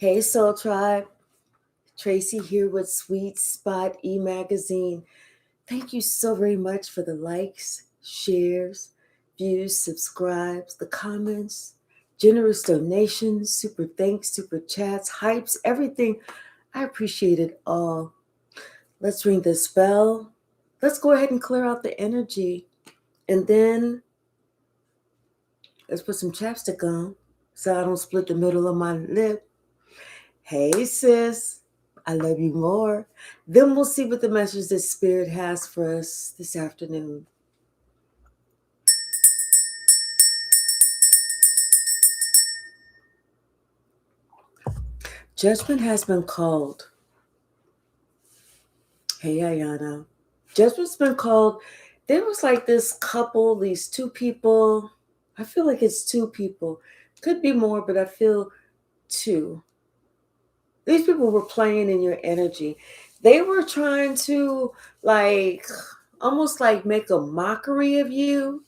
Hey, Soul Tribe. Tracy here with Sweet Spot e-magazine. Thank you so very much for the likes, shares, views, subscribes, the comments, generous donations, super thanks, super chats, hypes, everything. I appreciate it all. Let's ring this bell. Let's go ahead and clear out the energy. And then let's put some chapstick on so I don't split the middle of my lip. Hey, sis. I love you more. Then we'll see what the message that Spirit has for us this afternoon. Judgment has been called. Hey, Ayana. Judgment's been called. There was like this couple, these two people. I feel like it's two people. Could be more, but I feel two. These people were playing in your energy. They were trying to almost like make a mockery of you.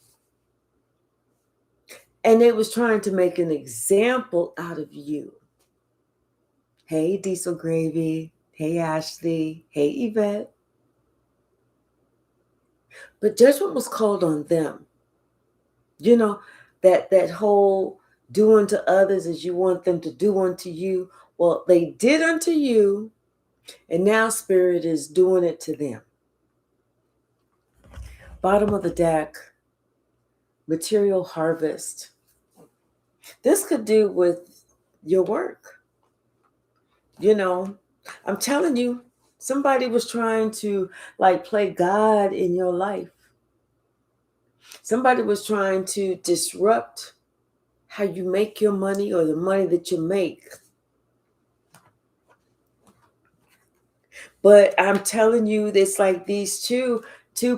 And they was trying to make an example out of you. Hey, Diesel Gravy. Hey, Ashley. Hey, Yvette. But judgment was called on them. You know, that whole do unto others as you want them to do unto you. Well, they did unto you, and now Spirit is doing it to them. Bottom of the deck, material harvest. This could do with your work. I'm telling you, somebody was trying to play God in your life. Somebody was trying to disrupt how you make your money or the money that you make. But I'm telling you, it's like these two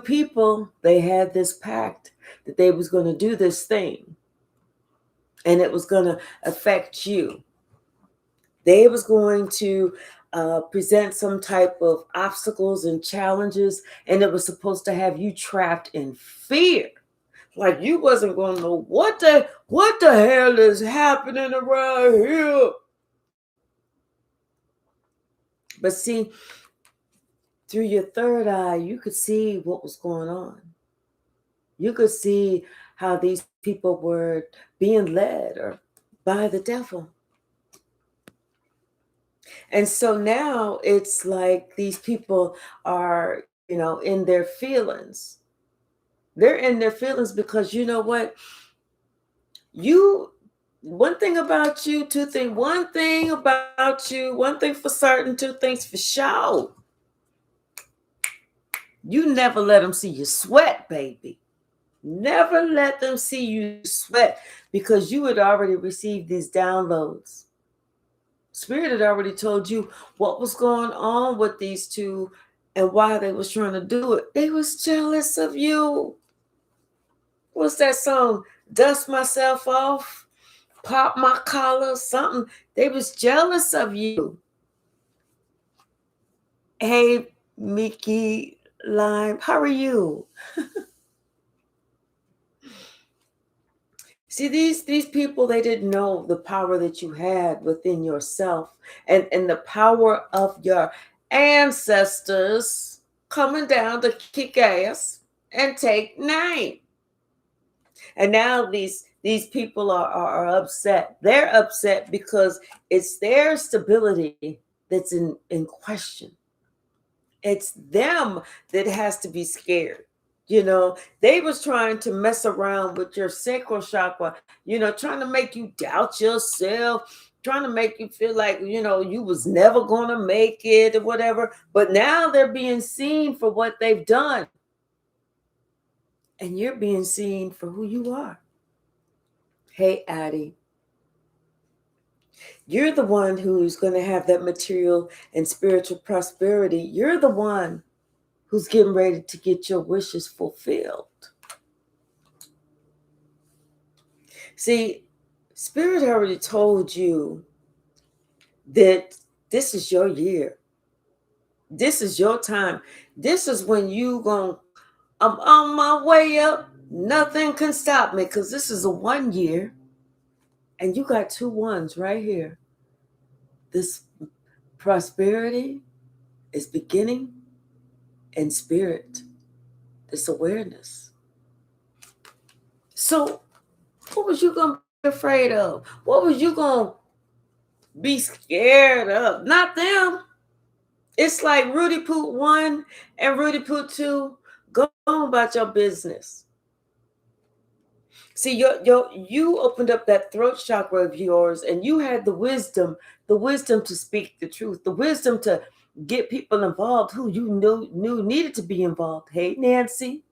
people, they had this pact that they was going to do this thing. And it was going to affect you. They was going to present some type of obstacles and challenges, and it was supposed to have you trapped in fear. Like you wasn't going to know what the hell is happening around here. But see, through your third eye, you could see what was going on. You could see how these people were being led or by the devil. And so now it's like these people are, in their feelings. They're in their feelings because you know what? One thing about you, two things. One thing about you, one thing for certain, two things for sure. You never let them see you sweat, baby. Never let them see you sweat because you had already received these downloads. Spirit had already told you what was going on with these two and why they was trying to do it. They was jealous of you. What's that song? Dust myself off, pop my collar, something. They was jealous of you. Hey, Mickey Lime, how are you? See, these people, they didn't know the power that you had within yourself and the power of your ancestors coming down to kick ass and take name. And now these people are upset. They're upset because it's their stability that's in question. It's them that has to be scared. They was trying to mess around with your sacral chakra, trying to make you doubt yourself, trying to make you feel like, you was never going to make it or whatever. But now they're being seen for what they've done. And you're being seen for who you are. Hey, Addie. You're the one who's going to have that material and spiritual prosperity. You're the one who's getting ready to get your wishes fulfilled. See, Spirit already told you that this is your year. This is your time. This is when I'm on my way up. Nothing can stop me because this is a 1 year. And you got 2 1s right here. This prosperity is beginning in spirit, this awareness. So, what was you going to be afraid of? What was you going to be scared of? Not them. It's like Rudy Poot 1 and Rudy Poot 2. Go on about your business. See, you opened up that throat chakra of yours, and you had the wisdom to speak the truth, the wisdom to get people involved who you knew needed to be involved. Hey, Nancy.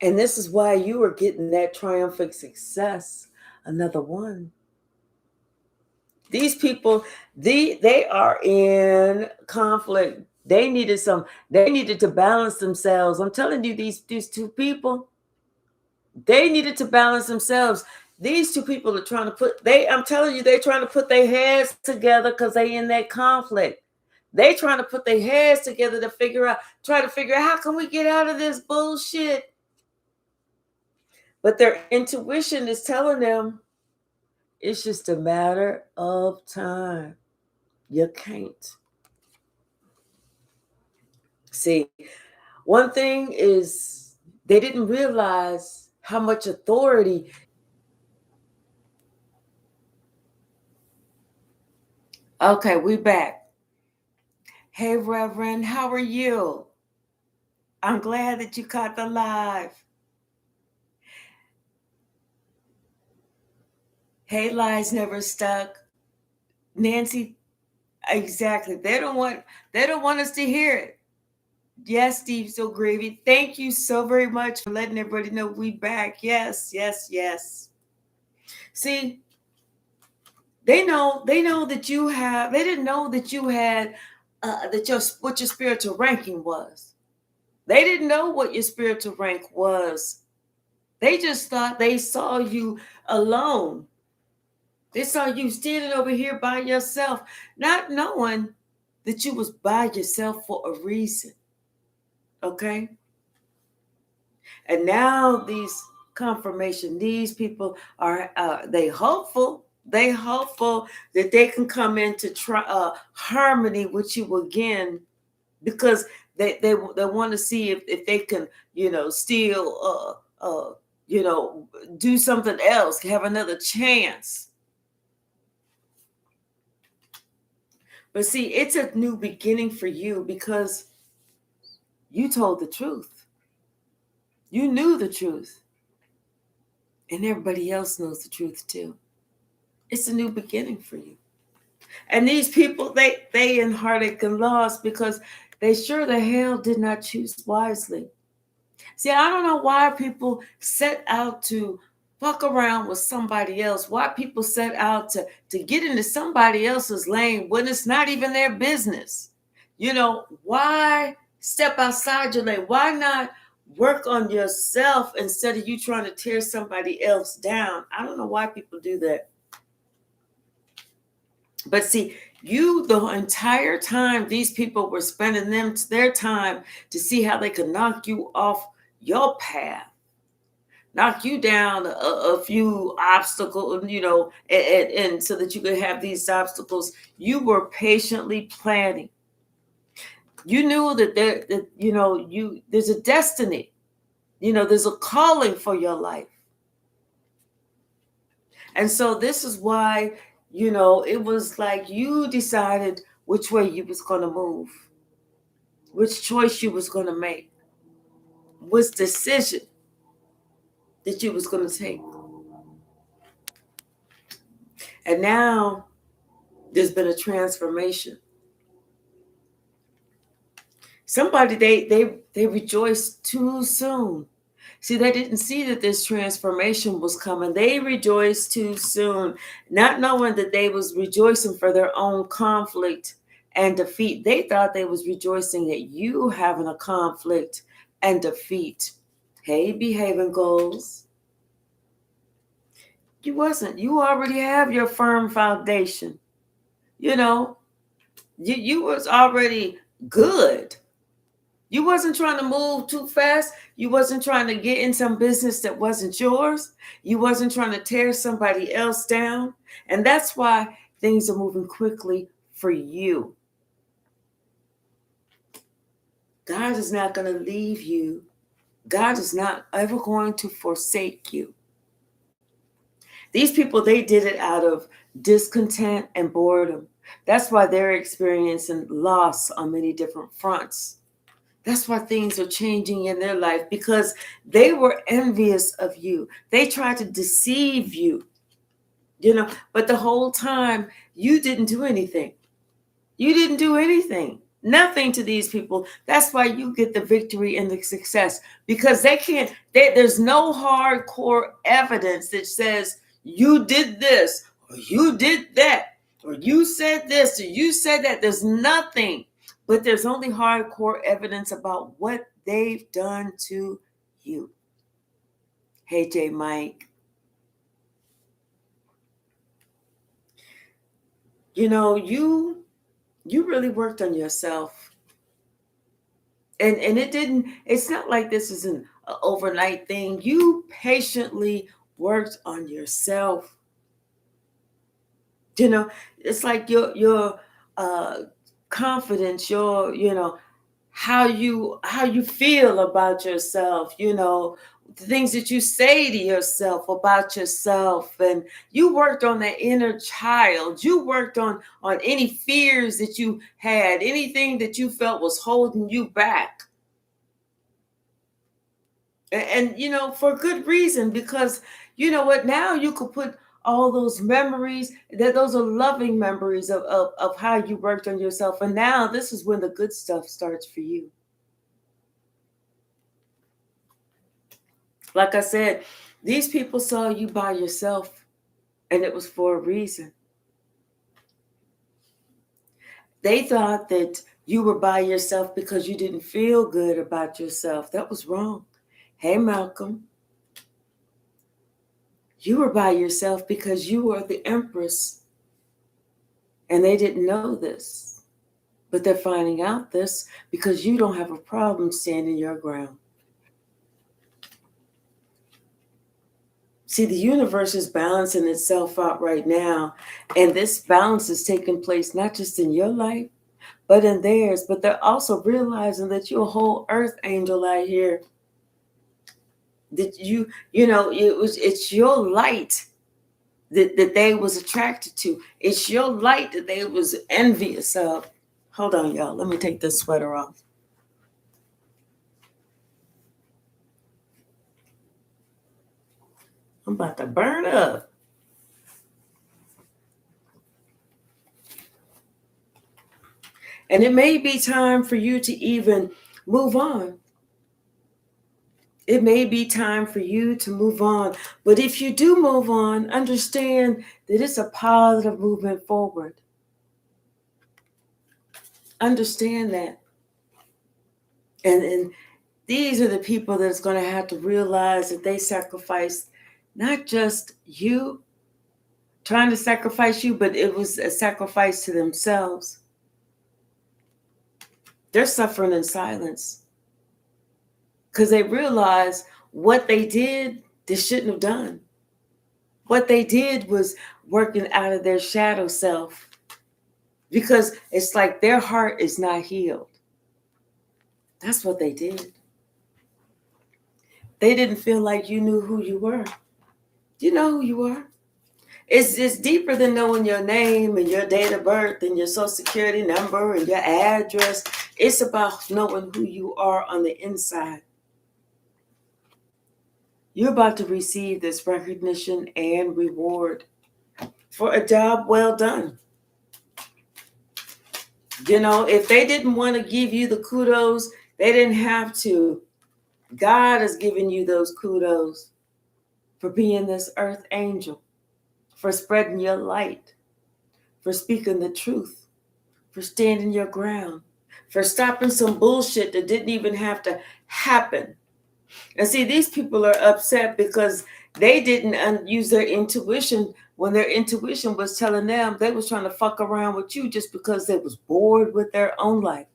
And this is why you were getting that triumphant success. Another one. These people, they are in conflict. They needed to balance themselves. I'm telling you, these two people, they needed to balance themselves. These two people are trying to I'm telling you, they're trying to put their heads together because they in that conflict. They trying to put their heads together to try to figure out how can we get out of this bullshit. But their intuition is telling them it's just a matter of time. You can't. See, one thing is they didn't realize how much authority. Okay, we back. Hey, Reverend, how are you? I'm glad that you caught the live. Hey, lies never stuck. Nancy, exactly. They don't want us to hear it. Yes, Steve, so gravy. Thank you so very much for letting everybody know we back. Yes, yes, yes. See, they know that you have. They didn't know that you had what your spiritual ranking was. They didn't know what your spiritual rank was. They just thought they saw you alone. They saw you standing over here by yourself, not knowing that you was by yourself for a reason. Okay? And now these people are they hopeful that they can come into harmony with you again, because they want to see if they can still do something else, have another chance. But see, it's a new beginning for you because you told the truth. You knew the truth. And everybody else knows the truth too. It's a new beginning for you. And these people, they in heartache and loss because they sure the hell did not choose wisely. See, I don't know why people set out to fuck around with somebody else. Why people set out to get into somebody else's lane when it's not even their business. Why step outside your lane? Why not work on yourself instead of you trying to tear somebody else down? I don't know why people do that. But see, the entire time, these people were spending their time to see how they could knock you off your path, knock you down a few obstacles, and so that you could have these obstacles. You were patiently planning. You knew that there's a destiny, there's a calling for your life. And so this is why, it was like you decided which way you was going to move, which choice you was going to make, which decision that you was going to take. And now there's been a transformation. Somebody, they rejoiced too soon. See, they didn't see that this transformation was coming. They rejoiced too soon, not knowing that they was rejoicing for their own conflict and defeat. They thought they was rejoicing that you having a conflict and defeat. Hey, behaving goals. You wasn't. You already have your firm foundation. You was already good. You wasn't trying to move too fast. You wasn't trying to get in some business that wasn't yours. You wasn't trying to tear somebody else down. And that's why things are moving quickly for you. God is not going to leave you. God is not ever going to forsake you. These people, they did it out of discontent and boredom. That's why they're experiencing loss on many different fronts. That's why things are changing in their life, because they were envious of you. They tried to deceive you, but the whole time you didn't do anything. You didn't do anything. Nothing to these people. That's why you get the victory and the success, because there's no hardcore evidence that says you did this or you did that or you said this or you said that. There's nothing, but there's only hardcore evidence about what they've done to you. Hey, J. Mike. You really worked on yourself. And it's not like this is an overnight thing. You patiently worked on yourself. It's like your confidence, your how you feel about yourself, the things that you say to yourself about yourself. And you worked on that inner child. You worked on any fears that you had, anything that you felt was holding you back. And for good reason, because you know what, now you could put all those memories, that those are loving memories of how you worked on yourself. And now this is when the good stuff starts for you. Like I said, these people saw you by yourself, and it was for a reason. They thought that you were by yourself because you didn't feel good about yourself. That was wrong. Hey, Malcolm. You were by yourself because you were the empress. And they didn't know this. But they're finding out this because you don't have a problem standing your ground. See, the universe is balancing itself out right now. And this balance is taking place not just in your life, but in theirs. But they're also realizing that you're a whole earth angel out here. That it's your light that they was attracted to. It's your light that they was envious of. Hold on, y'all. Let me take this sweater off. I'm about to burn up. And it may be time for you to even move on. It may be time for you to move on. But if you do move on, understand that it's a positive movement forward. Understand that. And these are the people that's going to have to realize that they sacrificed not just you, trying to sacrifice you, but it was a sacrifice to themselves. They're suffering in silence because they realize what they did, they shouldn't have done. What they did was working out of their shadow self, because it's like their heart is not healed. That's what they did. They didn't feel like you knew who you were. You know who you are. It's deeper than knowing your name and your date of birth and your social security number and your address. It's about knowing who you are on the inside. You're about to receive this recognition and reward for a job well done. If they didn't want to give you the kudos, they didn't have to. God has given you those kudos for being this earth angel, for spreading your light, for speaking the truth, for standing your ground, for stopping some bullshit that didn't even have to happen. And see, these people are upset because they didn't use their intuition when their intuition was telling them they was trying to fuck around with you just because they was bored with their own life.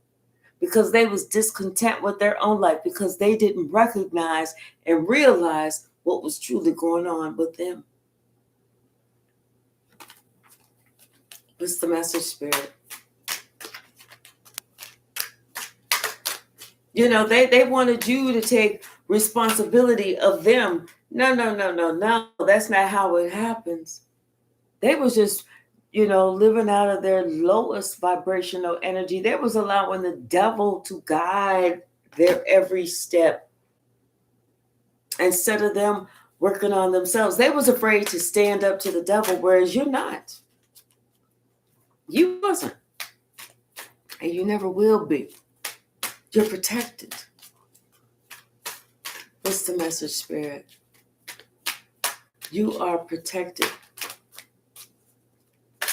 because they was discontent with their own life, because they didn't recognize and realize what was truly going on with them. What's the message, Spirit? You know, they wanted you to take responsibility of them. No. That's not how it happens. They was just, living out of their lowest vibrational energy. They was allowing the devil to guide their every step instead of them working on themselves. They was afraid to stand up to the devil, whereas you're not. You wasn't. And you never will be. You're protected. What's the message, Spirit? You are protected.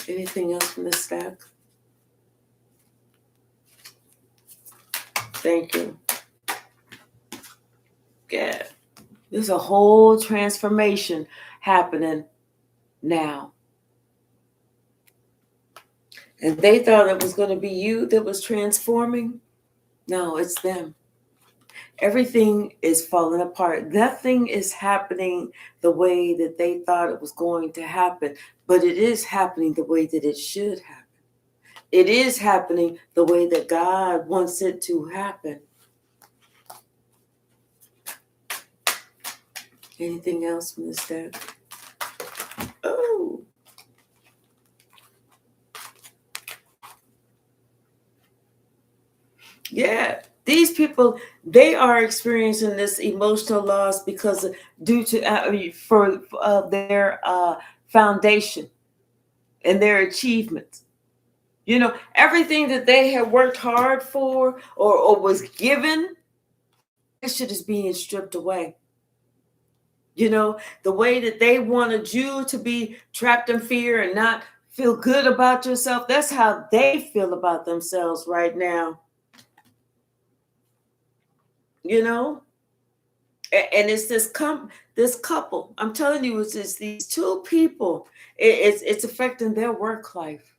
Anything else from this stack? Thank you. Yeah. There's a whole transformation happening now. And they thought it was going to be you that was transforming. No, it's them. Everything is falling apart. Nothing is happening the way that they thought it was going to happen, but it is happening the way that it should happen. It is happening the way that God wants it to happen. Anything else from this deck? Oh. Yeah. These people, they are experiencing this emotional loss because due to their foundation and their achievements. Everything that they had worked hard for or was given, that shit is being stripped away. The way that they wanted you to be trapped in fear and not feel good about yourself, that's how they feel about themselves right now. And it's this couple. I'm telling you, it's just these two people. It's affecting their work life.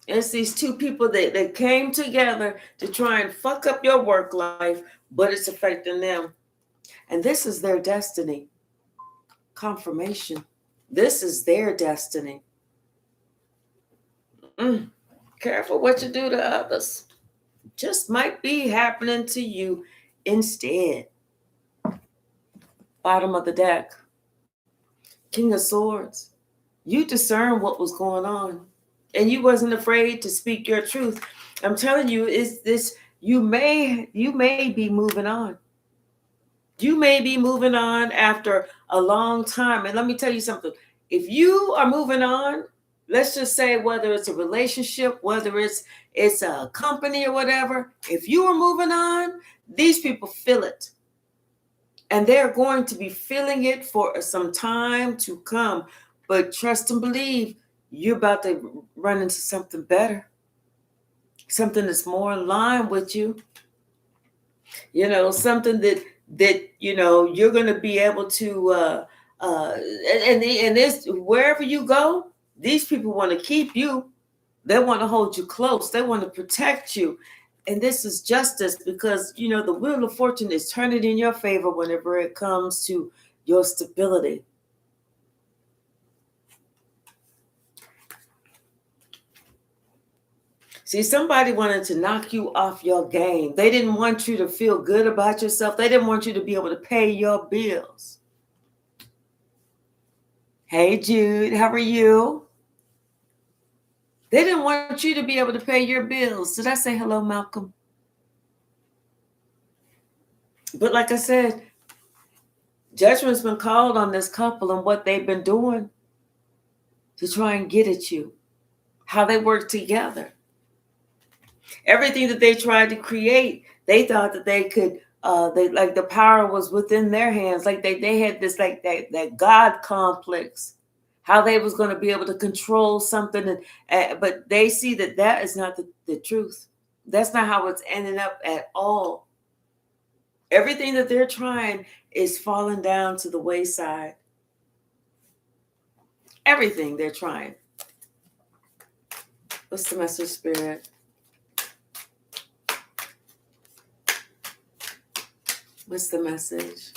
It's these two people that came together to try and fuck up your work life, but it's affecting them. And this is their destiny. Confirmation. This is their destiny. Careful what you do to others. Just might be happening to you instead. Bottom of the deck. King of Swords. You discern what was going on. And you wasn't afraid to speak your truth. I'm telling you, you may be moving on. You may be moving on after a long time. And let me tell you something. If you are moving on, let's just say whether it's a relationship, whether it's a company or whatever, if you are moving on, these people feel it. And they're going to be feeling it for some time to come. But trust and believe, you're about to run into something better. Something that's more in line with you. Something that you're going to be able to and this, wherever you go, these people want to keep you. They want to hold you close. They want to protect you. And this is justice because the wheel of fortune is turning in your favor whenever it comes to your stability. See, somebody wanted to knock you off your game. They didn't want you to feel good about yourself. They didn't want you to be able to pay your bills. Hey, Jude, how are you? They didn't want you to be able to pay your bills. Did I say hello, Malcolm? But like I said, judgment's been called on this couple and what they've been doing to try and get at you, how they work together. Everything that they tried to create, they thought that they could, like the power was within their hands. Like they had this, like that God complex, how they was going to be able to control something. But they see that is not the truth. That's not how it's ending up at all. Everything that they're trying is falling down to the wayside. Everything they're trying. What's the message, Spirit? What's the message?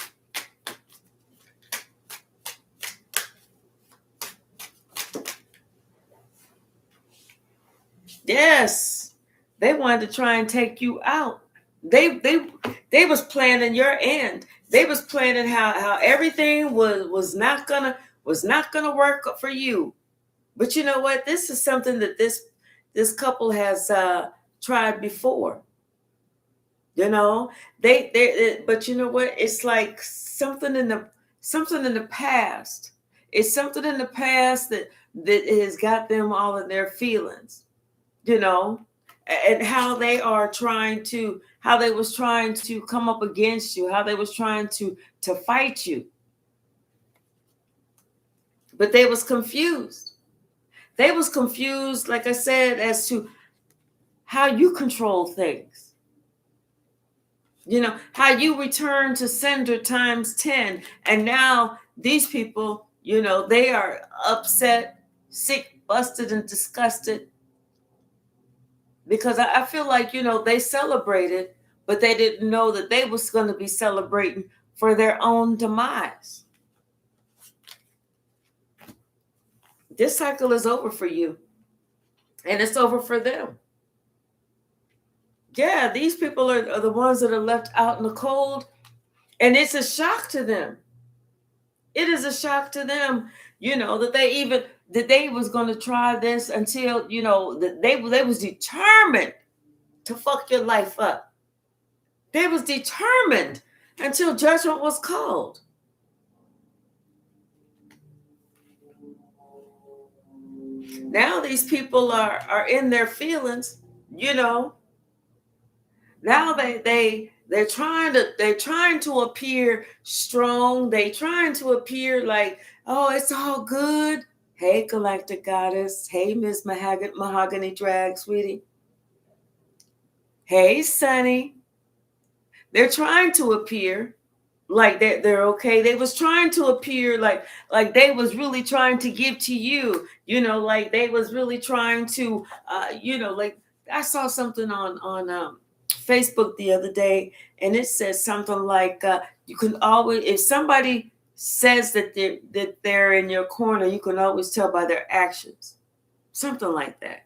Yes, they wanted to try and take you out. They was planning your end. They was planning how everything was not gonna work for you. But you know what? This is something that this couple has tried before. You know, but you know what? It's like something in the past. It's something in the past that has got them all in their feelings. You know, and how they was trying to come up against you, how they was trying to fight you. But they was confused. They was confused, like I said, as to how you control things. You know, how you return to sender times 10. And now these people, you know, they are upset, sick, busted, and disgusted. Because I feel like, you know, they celebrated, but they didn't know that they was going to be celebrating for their own demise. This cycle is over for you. And it's over for them. Yeah, these people are the ones that are left out in the cold. And it's a shock to them. It is a shock to them, you know, that they was going to try this until, you know, that they was determined to fuck your life up. They was determined until judgment was called. Now these people are in their feelings, you know. Now they're trying to appear strong. They trying to appear like, oh, it's all good. Hey, Galactic Goddess. Hey, Miss Mahogany Drag, sweetie. Hey, Sunny. They're trying to appear like they're okay. They was trying to appear like they was really trying to give to you, you know, like they was really trying to you know, like I saw something on Facebook the other day, and it says something like you can always, if somebody says that they're in your corner, you can always tell by their actions. Something like that.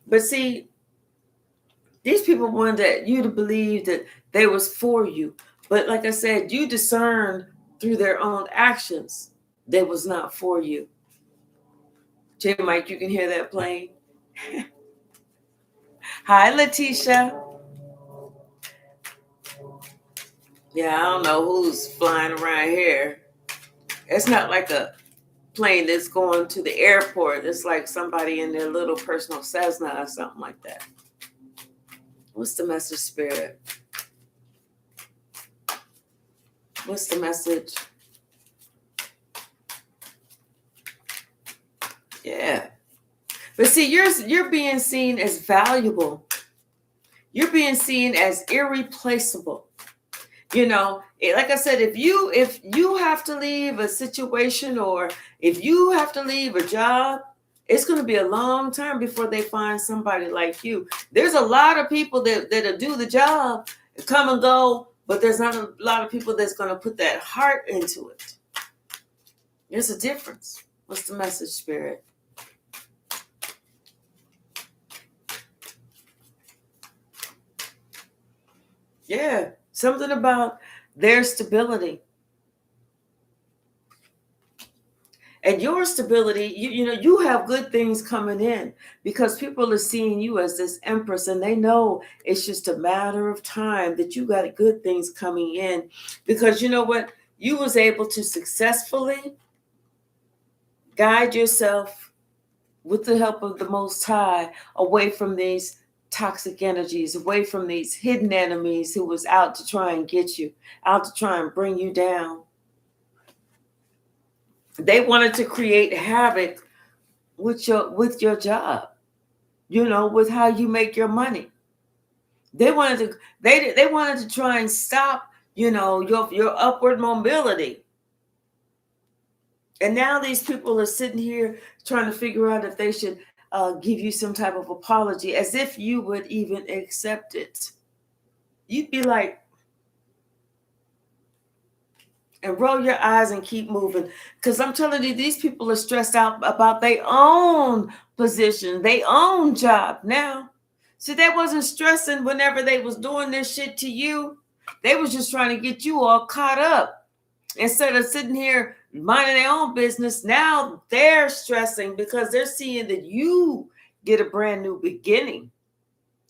But see, these people wanted you to believe that they was for you. But like I said, you discerned through their own actions they was not for you. J Mike, you can hear that playing. Hi, Letitia. Yeah, I don't know who's flying around here. It's not like a plane that's going to the airport. It's like somebody in their little personal Cessna or something like that. What's the message, Spirit? What's the message? Yeah. But see, you're being seen as valuable. You're being seen as irreplaceable. You know, like I said, if you have to leave a situation, or if you have to leave a job, it's going to be a long time before they find somebody like you. There's a lot of people that'll do the job, come and go, but there's not a lot of people that's going to put that heart into it. There's a difference. What's the message, Spirit? Yeah, something about their stability. And your stability, you know, you have good things coming in because people are seeing you as this empress, and they know it's just a matter of time that you got good things coming in, because you know what? You was able to successfully guide yourself with the help of the Most High away from these toxic energies, away from these hidden enemies who was out to try and get you, out to try and bring you down. They wanted to create havoc with your job, you know, with how you make your money. They wanted to try and stop, you know, your upward mobility. And now these people are sitting here trying to figure out if they should give you some type of apology, as if you would even accept it. You'd be like, and roll your eyes and keep moving. Because I'm telling you, these people are stressed out about their own position, their own job now. See, they wasn't stressing whenever they was doing this shit to you. They was just trying to get you all caught up. Instead of sitting here minding their own business, now they're stressing because they're seeing that you get a brand new beginning.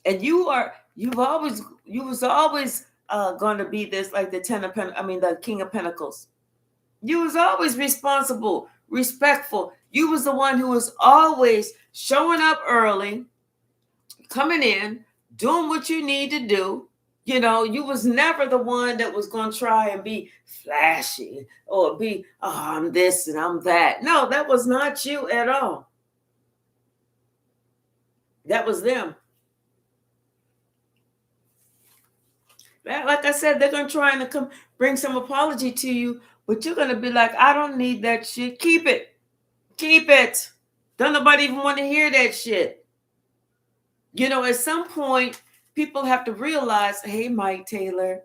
And you was always going to be this, like the the King of Pentacles. You was always responsible, respectful. You was the one who was always showing up early, coming in, doing what you need to do. You know, you was never the one that was going to try and be flashy or be, oh, I'm this and I'm that. No, that was not you at all. That was them. Like I said, they're going to try and come bring some apology to you, but you're going to be like, I don't need that shit. Keep it. Keep it. Don't nobody even want to hear that shit. You know, at some point, people have to realize, hey, Mike Taylor,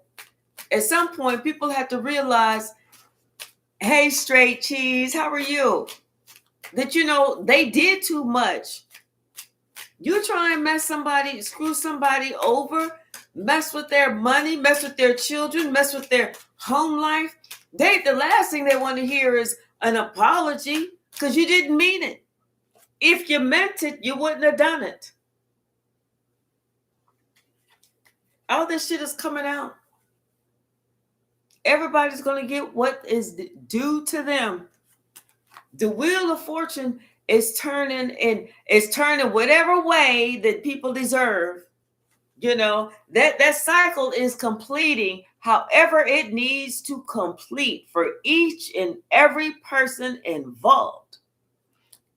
at some point, people have to realize, hey, Straight Cheese, how are you? That, you know, they did too much. You try and screw somebody over, mess with their money, mess with their children, mess with their home life. The last thing they want to hear is an apology because you didn't mean it. If you meant it, you wouldn't have done it. All this shit is coming out. Everybody's going to get what is due to them. The wheel of fortune is turning, and it's turning whatever way that people deserve. You know, that cycle is completing however it needs to complete for each and every person involved.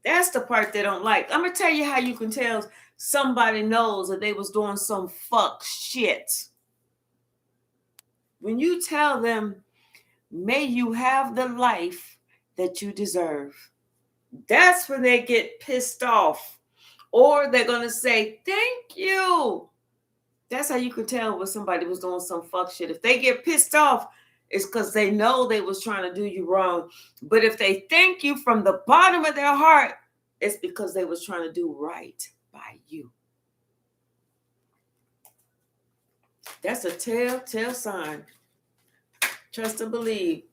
That's the part they don't like. I'm going to tell you how you can tell somebody knows that they was doing some fuck shit. When you tell them, may you have the life that you deserve. That's when they get pissed off. Or they're going to say, thank you. That's how you can tell when somebody was doing some fuck shit. If they get pissed off, it's because they know they was trying to do you wrong. But if they thank you from the bottom of their heart, it's because they was trying to do right by you. That's a telltale sign. Trust and believe.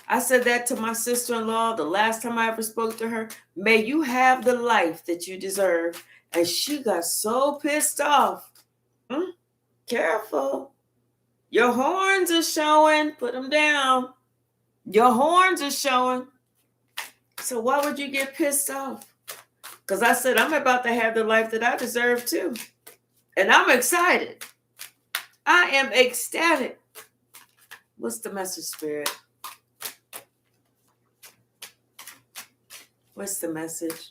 I said that to my sister-in-law the last time I ever spoke to her. May you have the life that you deserve. And she got so pissed off. Careful. Your horns are showing. Put them down. Your horns are showing. So why would you get pissed off? Because I said, I'm about to have the life that I deserve too. And I'm excited. I am ecstatic. What's the message, Spirit? What's the message?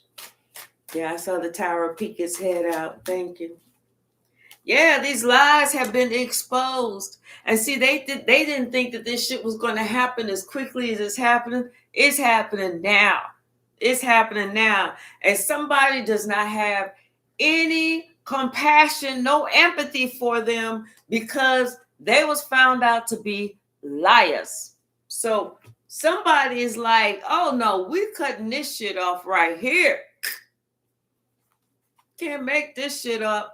Yeah, I saw the tower peek its head out. Thank you. Yeah, these lies have been exposed. And see, they didn't think that this shit was going to happen as quickly as it's happening. It's happening now. It's happening now. And somebody does not have any compassion, no empathy for them because they was found out to be liars. So somebody is like, oh no, we're cutting this shit off right here. Can't make this shit up.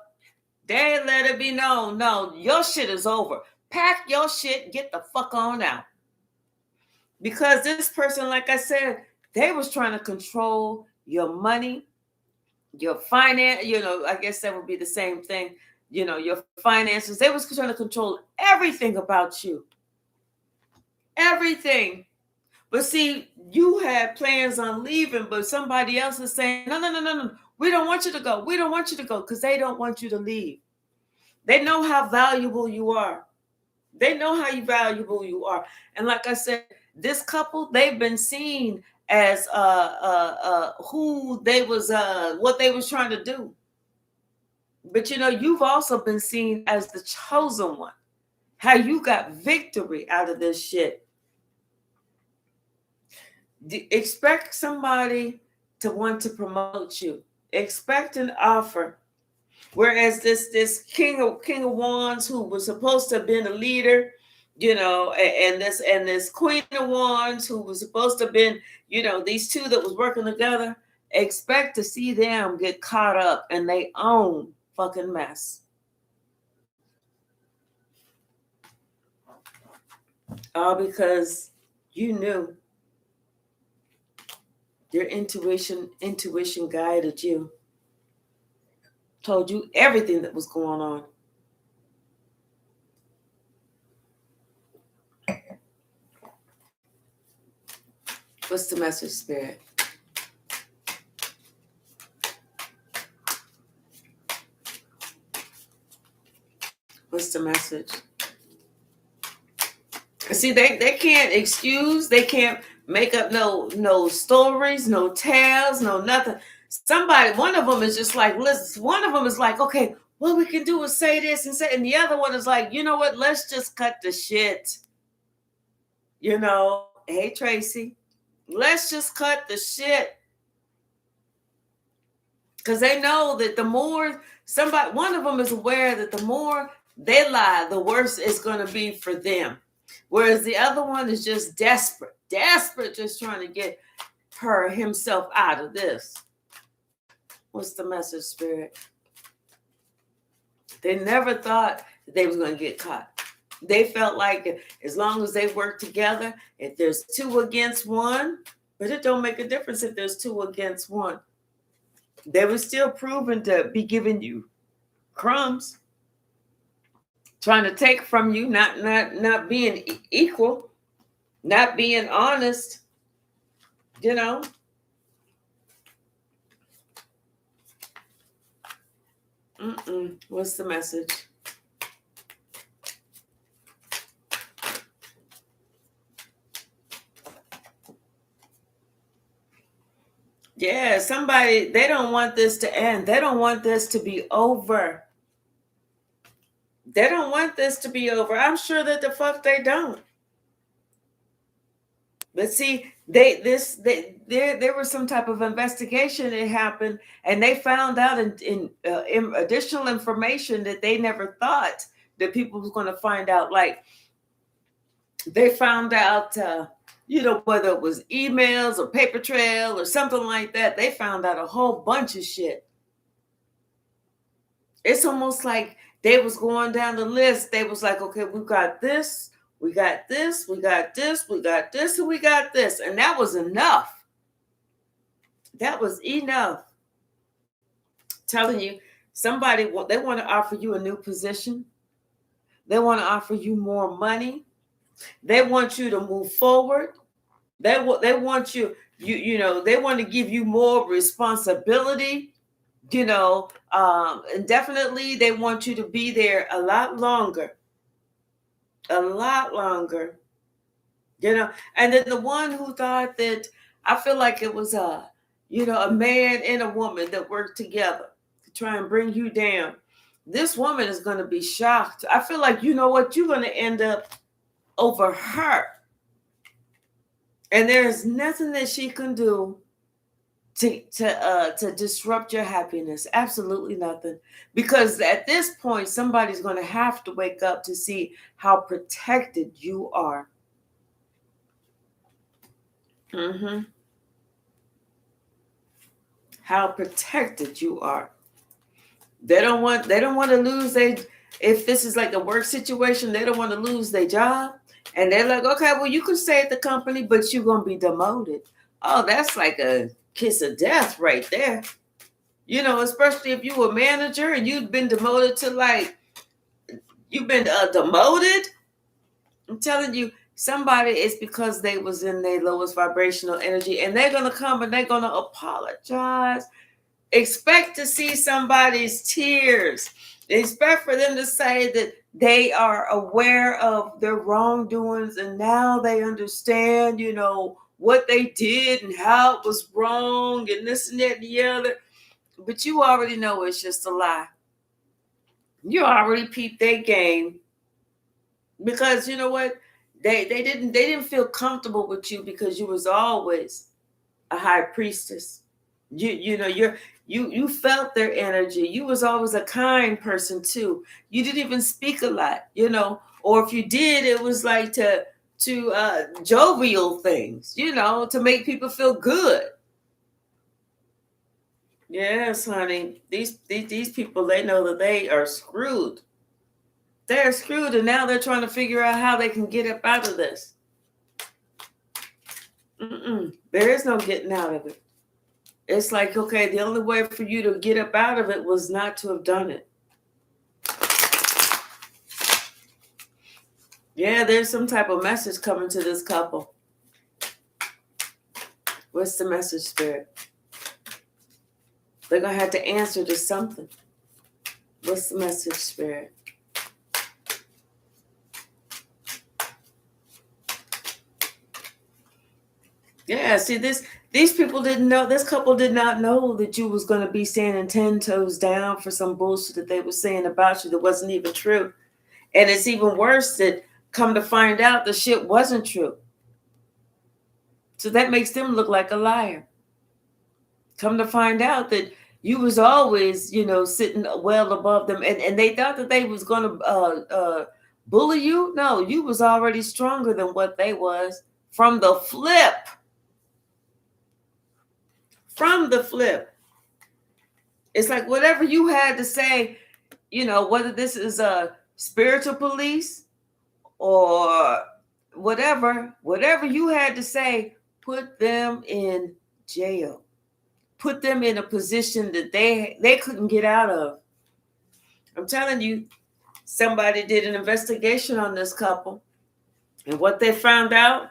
They let it be known. No, your shit is over. Pack your shit, get the fuck on out. Because this person, like I said, they was trying to control your money, your finance, I guess that would be the same thing. Your finances. They was trying to control everything about you. Everything. But see, you had plans on leaving, but somebody else is saying, no. We don't want you to go. We don't want you to go because they don't want you to leave. They know how valuable you are. They know how valuable you are. And like I said, this couple, they've been seen as who they was, what they was trying to do. But you've also been seen as the chosen one. How you got victory out of this shit. Expect somebody to want to promote you. Expect an offer. Whereas this King of Wands, who was supposed to have been a leader, and this Queen of Wands who was supposed to have been, these two that was working together, expect to see them get caught up in their own fucking mess. All because you knew. Your intuition guided you. Told you everything that was going on. What's the message, Spirit? What's the message? See, they can't excuse, they can't make up no stories, no tales, no nothing. One of them is just like, listen, one of them is like, okay, what we can do is say this and say, and the other one is like, you know what, let's just cut the shit. Hey, Tracy, let's just cut the shit. Because they know that the more one of them is aware that the more they lie, the worse it's going to be for them. Whereas the other one is just desperate, just trying to get himself out of this. What's the message, Spirit? They never thought that they was going to get caught. They felt like as long as they work together, if there's 2 against 1, but it don't make a difference if there's 2 against 1. They were still proven to be giving you crumbs, trying to take from you, not being equal, not being honest, What's the message? Yeah, they don't want this to end. They don't want this to be over. They don't want this to be over. I'm sure that the fuck they don't. But see, there was some type of investigation that happened, and they found out in additional information that they never thought that people was going to find out. Like they found out, whether it was emails or paper trail or something like that, they found out a whole bunch of shit. It's almost like they was going down the list. They was like, okay, we got this. We got this, we got this, we got this, and we got this. And that was enough. That was enough. Telling you, they want to offer you a new position. They want to offer you more money. They want you to move forward. They want you, they want to give you more responsibility, and definitely they want you to be there a lot longer. And then the one who thought that, I feel like it was a man and a woman that worked together to try and bring you down. This woman is going to be shocked. I feel like, you're going to end up over her. And there's nothing that she can do to disrupt your happiness. Absolutely nothing. Because at this point, somebody's going to have to wake up to see how protected you are. How protected you are. They don't want to lose if this is like a work situation, they don't want to lose their job. And they're like, okay, well, you can stay at the company, but you're going to be demoted. Oh, that's like a kiss of death right there. Especially if you were a manager and you've been demoted to you've been demoted. I'm telling you, somebody, it's because they was in their lowest vibrational energy, and they're going to come and they're going to apologize. Expect to see somebody's tears. Expect for them to say that they are aware of their wrongdoings and now they understand, what they did and how it was wrong and this and that and the other. But you already know it's just a lie. You already peeped their game. Because you know what? They didn't feel comfortable with you because you was always a high priestess. You felt their energy. You was always a kind person too. You didn't even speak a lot, Or if you did, it was like to jovial things, to make people feel good. Yes, honey. These people, they know that they are screwed. They're screwed, and now they're trying to figure out how they can get up out of this. There is no getting out of it. It's like, okay, the only way for you to get up out of it was not to have done it. Yeah, there's some type of message coming to this couple. What's the message, Spirit? They're going to have to answer to something. What's the message, Spirit? Yeah, see, these people didn't know, this couple did not know that you was going to be standing 10 toes down for some bullshit that they were saying about you that wasn't even true. And it's even worse that come to find out the shit wasn't true. So that makes them look like a liar. Come to find out that you was always, sitting well above them. And they thought that they was going to bully you. No, you was already stronger than what they was from the flip. From the flip. It's like whatever you had to say, whether this is a spiritual police or whatever you had to say, put them in jail. Put them in a position that they couldn't get out of. I'm telling you, somebody did an investigation on this couple, and what they found out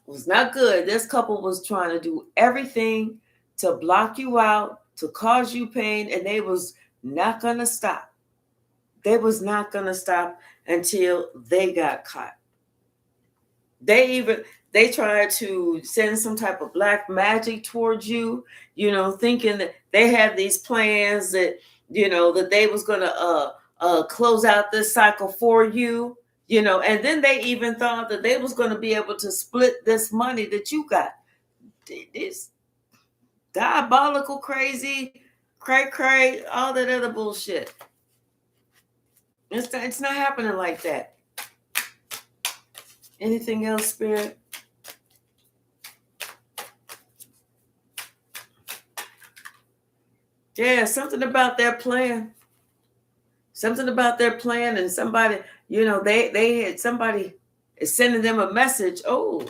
was not good. This couple was trying to do everything to block you out, to cause you pain, and they was not going to stop. They was not going to stop until they got caught. They tried to send some type of black magic towards you, thinking that they had these plans that, that they was going to close out this cycle for you, and then they even thought that they was going to be able to split this money that you got. This diabolical, crazy, cray, all that other bullshit. It's not happening like that. Anything else, Spirit? Yeah, something about their plan. Something about their plan, and somebody, they had somebody is sending them a message. Oh,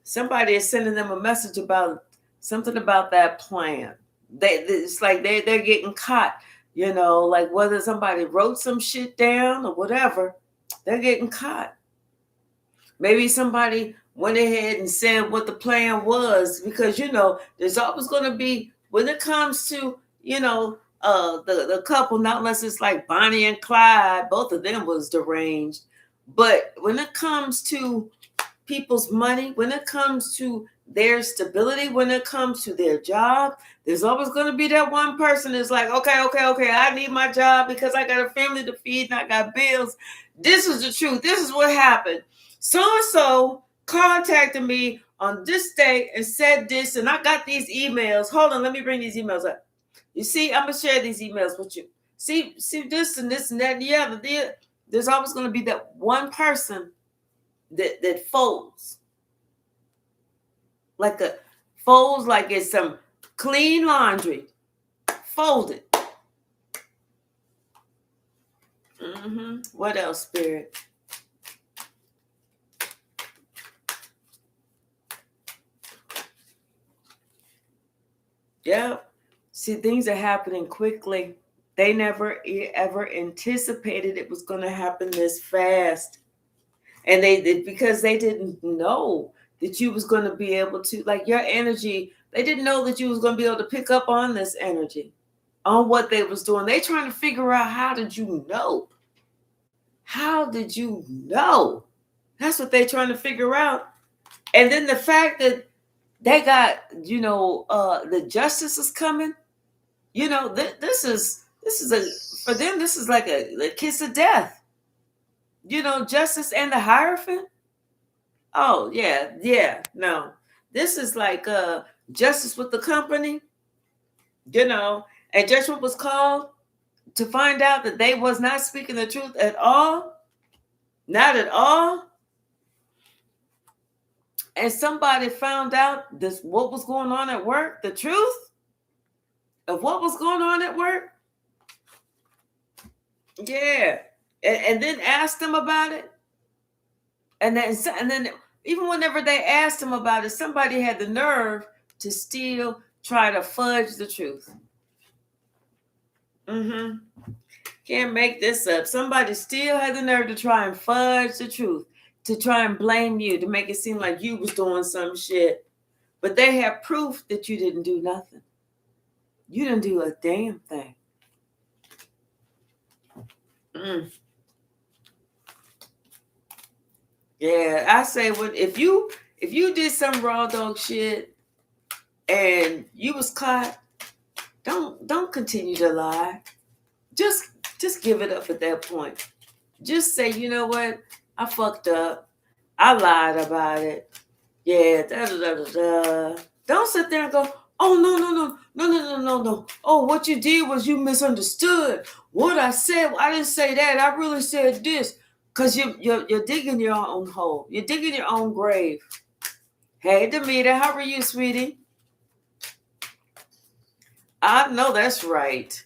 somebody is sending them a message about something about that plan. It's like they're getting caught, like whether somebody wrote some shit down or whatever, they're getting caught. Maybe somebody went ahead and said what the plan was, because there's always going to be, when it comes to the couple, not unless it's like Bonnie and Clyde, both of them was deranged. But when it comes to people's money, when it comes to their stability, when it comes to their job, there's always going to be that one person that's like, okay, I need my job because I got a family to feed and I got bills. This is the truth. This is what happened. So-and-so contacted me on this day and said this, and I got these emails. Hold on, let me bring these emails up. You see, I'm going to share these emails with you. See this and this and that and the other. There's always going to be that one person that folds. Like it's some clean laundry. Folded. What else, Spirit? Yeah. See, things are happening quickly. They never ever anticipated it was going to happen this fast. And because they didn't know that you was going to be able to, like your energy, they didn't know that you was going to be able to pick up on this energy, on what they was doing. They trying to figure out, how did you know? How did you know? That's what they trying to figure out. And then the fact that they got, the justice is coming. This is for them, this is like a kiss of death. Justice and the Hierophant. Oh, yeah. No. This is like justice with the company, and Judgement was called. to find out that they was not speaking the truth at all, not at all, and somebody found out this what was going on at work, the truth of what was going on at work, yeah, and then asked them about it, and then even whenever they asked them about it, somebody had the nerve to still try to fudge the truth. Can't make this up. Somebody still had the nerve to try and fudge the truth, to try and blame you, to make it seem like you was doing some shit. But they have proof that you didn't do nothing. You didn't do a damn thing. Yeah, I say if you did some raw dog shit and you was caught, don't continue to lie. Just give it up at that point. Just say, you know what? I fucked up. I lied about it. Yeah, Don't sit there and go, oh, no. Oh, what you did was you misunderstood. What I said, I didn't say that. I really said this. Because you're digging your own hole. You're digging your own grave. Hey, Demeter, how are you, sweetie? I know that's right.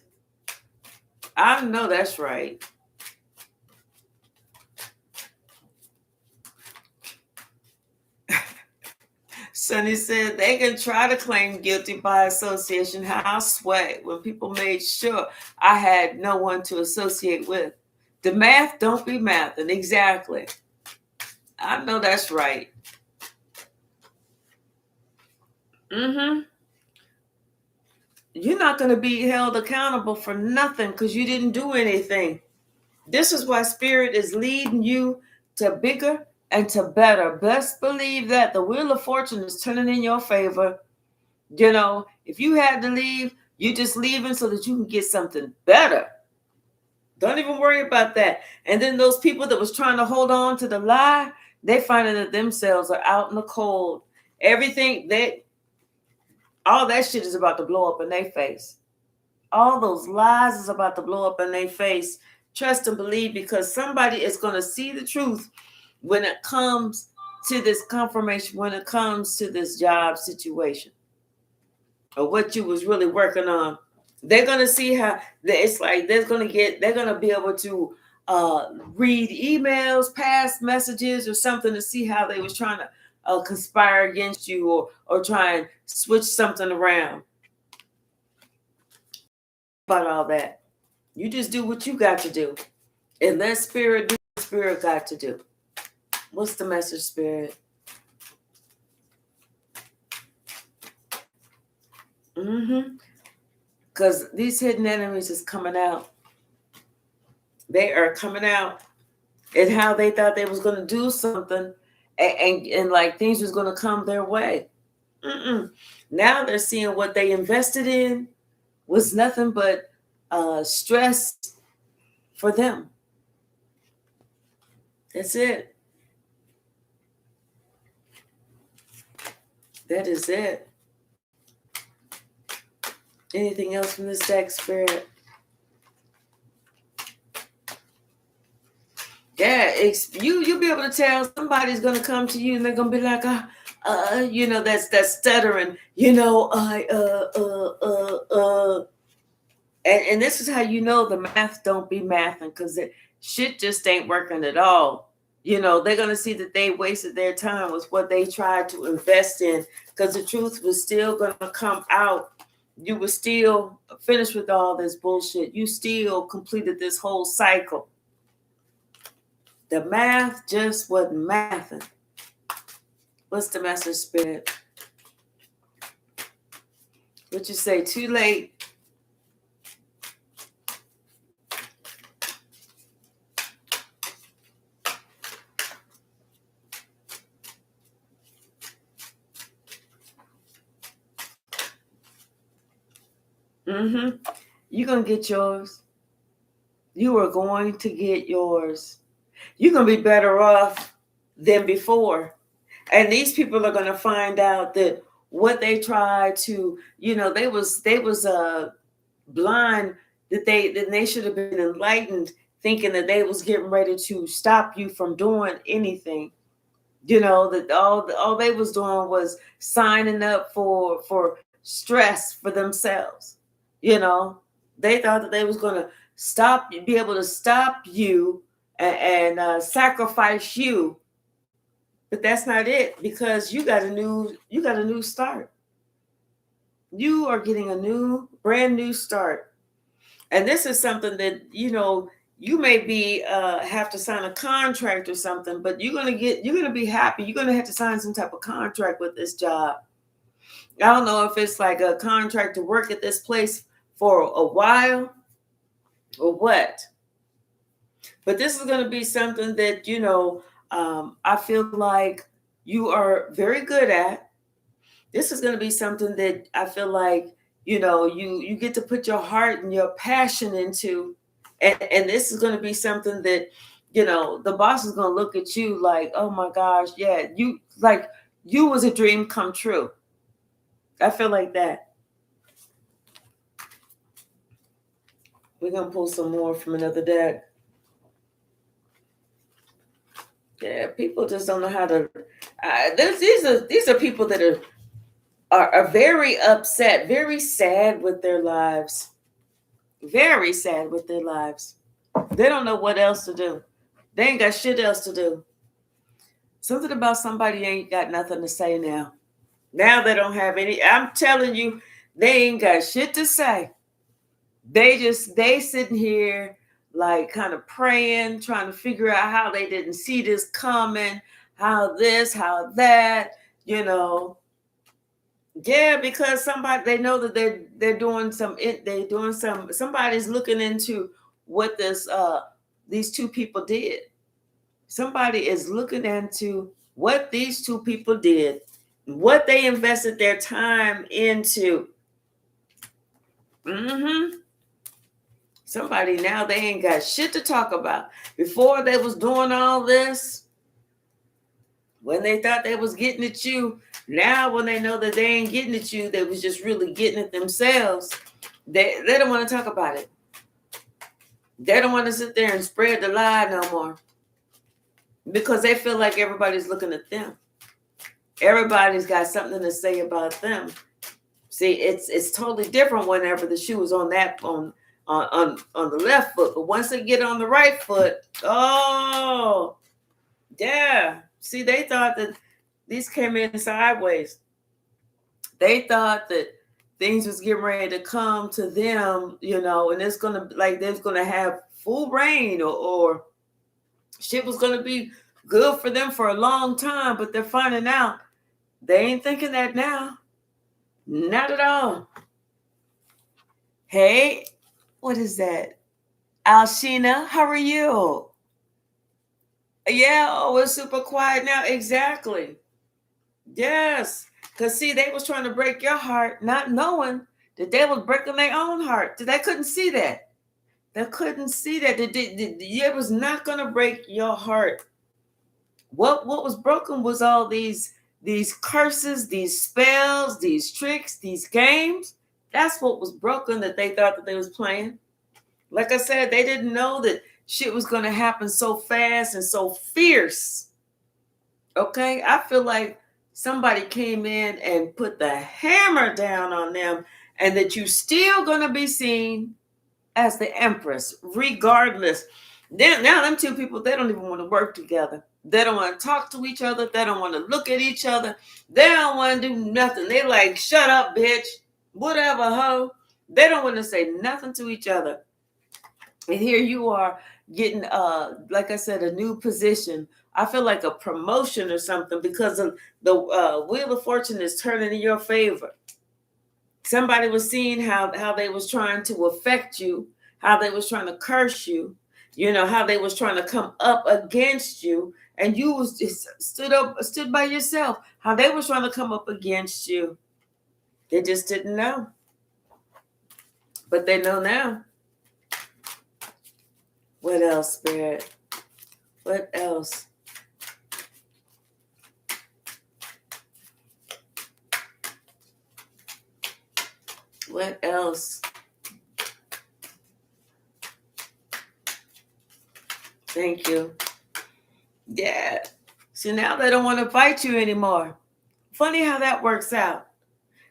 Sonny said they can try to claim guilty by association. How sweat when people made sure I had no one to associate with. The math don't be mathing. Exactly. I know that's right. You're not going to be held accountable for nothing because you didn't do anything. This is why Spirit is leading you to bigger and to better. Best believe that the Wheel of Fortune is turning in your favor. You know, if you had to leave, you're just leaving so that you can get something better. Don't even worry about that. And then those people that was trying to hold on to the lie, they finding that themselves are out in the cold. All that shit is about to blow up in their face. All those lies is about to blow up in their face. Trust and believe, because somebody is going to see the truth when it comes to this confirmation, when it comes to this job situation or what you was really working on. They're going to see how it's like they're going to be able to read emails, past messages or something to see how they was trying to conspire against you or try and switch something around. About all that. You just do what you got to do. And let Spirit do what Spirit got to do. What's the message, Spirit? Because these hidden enemies is coming out. They are coming out. And how they thought they was going to do something and like things was going to come their way. Now they're seeing what they invested in was nothing but stress for them. That's it. That is it. Anything else from this deck, Spirit? Yeah, you'll be able to tell somebody's going to come to you and they're going to be like, that's stuttering, and this is how you know the math don't be mathing, because shit just ain't working at all. They're going to see that they wasted their time with what they tried to invest in, because the truth was still going to come out. You were still finished with all this bullshit. You still completed this whole cycle. The math just wasn't mathing. What's the message, Spirit? What you say? Too late. You're going to get yours. You are going to get yours. You're going to be better off than before. And these people are going to find out that what they tried to, they was blind. that they should have been enlightened, thinking that they was getting ready to stop you from doing anything. That all they was doing was signing up for stress for themselves. They thought that they was going to be able to stop you and sacrifice you, but that's not it, because you got a new start. You are getting a brand new start. And this is something that, you may be have to sign a contract or something, but you're gonna be happy. You're gonna have to sign some type of contract with this job. I don't know if it's like a contract to work at this place for a while or what, but this is gonna be something that I feel like you are very good at. This is going to be something that I feel like, you get to put your heart and your passion into. And this is going to be something that, the boss is going to look at you like, oh my gosh, yeah, you was a dream come true. I feel like that. We're going to pull some more from another deck. Yeah, people just don't know how to. These are people that are very upset, very sad with their lives. Very sad with their lives. They don't know what else to do. They ain't got shit else to do. Something about somebody ain't got nothing to say now. Now they don't have any. I'm telling you, they ain't got shit to say. They sitting here like kind of praying, trying to figure out how they didn't see this coming, how this, how that, Yeah, because they know that they're doing somebody's looking into what these two people did. Somebody is looking into what these two people did, what they invested their time into. Somebody now, they ain't got shit to talk about. Before they was doing all this, when they thought they was getting at you, now when they know that they ain't getting at you, they was just really getting at themselves. They don't want to talk about it. They don't want to sit there and spread the lie no more, because they feel like everybody's looking at them. Everybody's got something to say about them. See, it's totally different whenever the shoe is on the left foot, but once they get on the right foot, oh yeah. See, they thought that these came in sideways. They thought that things was getting ready to come to them, and it's gonna there's gonna have full rain or shit was gonna be good for them for a long time, but they're finding out they ain't thinking that now. Not at all. Hey, what is that? Alshina, how are you? Yeah, oh, it's super quiet now. Exactly. Yes. Because see, they was trying to break your heart, not knowing that they was breaking their own heart. They couldn't see that. They couldn't see that. It was not going to break your heart. What was broken was all these curses, these spells, these tricks, these games. That's what was broken, that they thought that they was playing. Like I said, they didn't know that shit was going to happen so fast and so fierce. Okay? I feel like somebody came in and put the hammer down on them, and that you still going to be seen as the empress, regardless. Now them two people, they don't even want to work together. They don't want to talk to each other. They don't want to look at each other. They don't want to do nothing. They like, shut up, bitch. Whatever, ho. They don't want to say nothing to each other. And here you are getting, like I said, a new position. I feel like a promotion or something, because of the Wheel of Fortune is turning in your favor. Somebody was seeing how they was trying to affect you, how they was trying to curse you, how they was trying to come up against you, and you was just stood by yourself, how they was trying to come up against you. They just didn't know. But they know now. What else, Spirit? What else? What else? Thank you. Yeah. So now they don't want to fight you anymore. Funny how that works out.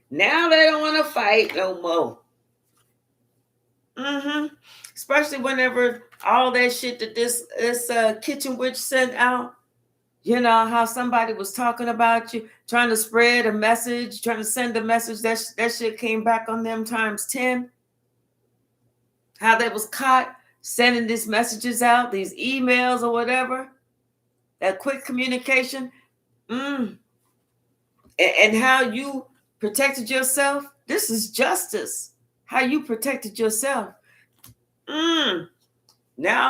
Now they don't want to fight no more. Especially whenever all that shit that this kitchen witch sent out. You know how somebody was talking about you, trying to spread a message, trying to send a message. That shit came back on them times 10. How they was caught sending these messages out, these emails or whatever. That quick communication. And how you protected yourself. This is justice. How you protected yourself. Now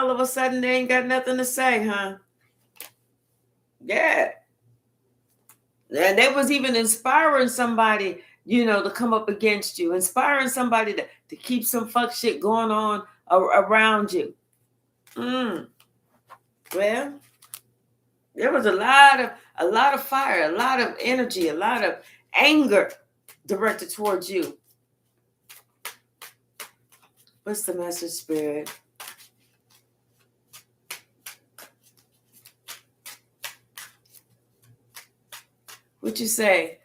all of a sudden they ain't got nothing to say, huh? Yeah. And they was even inspiring somebody, to come up against you, inspiring somebody to keep some fuck shit going on around you. Well, there was a lot of fire, a lot of energy, a lot of anger directed towards you. What's the message, Spirit? What you say?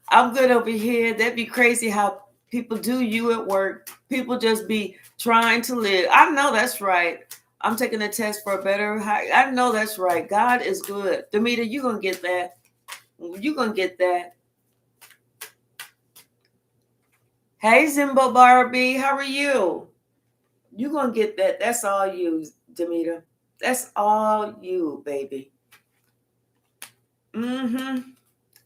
I'm good over here. That'd be crazy how people do you at work. People just be trying to live. I know that's right. I'm taking a test for a better height. I know that's right. God is good. Demeter, you're going to get that. You're going to get that. Hey, Zimbo Barbie, how are you? You're going to get that. That's all you, Demeter. That's all you, baby.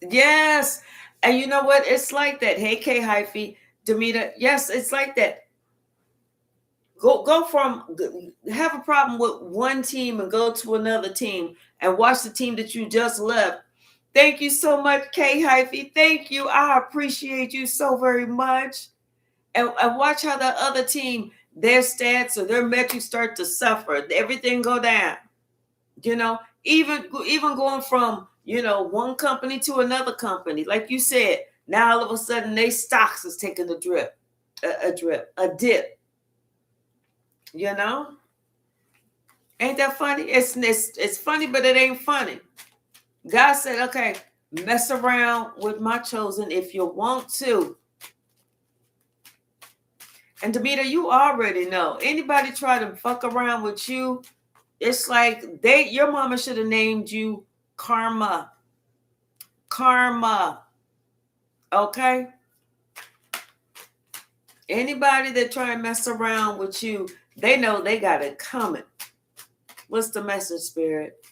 Yes. And you know what? It's like that. Hey, K Hyphy, Demeter. Yes, it's like that. Go from have a problem with one team and go to another team and watch the team that you just left. Thank you so much, K Hyphy. Thank you. I appreciate you so very much. And watch how the other team, their stats or their metrics start to suffer. Everything go down. Even going from one company to another company, like you said. Now all of a sudden, they stocks is taking a dip. Ain't that funny? It's funny, but it ain't funny. God said, okay, mess around with my chosen if you want to. And Demeter, you already know. Anybody try to fuck around with you, it's like your mama should have named you Karma. Karma. Okay? Anybody that try and mess around with you, they know they got it coming. What's the message, Spirit?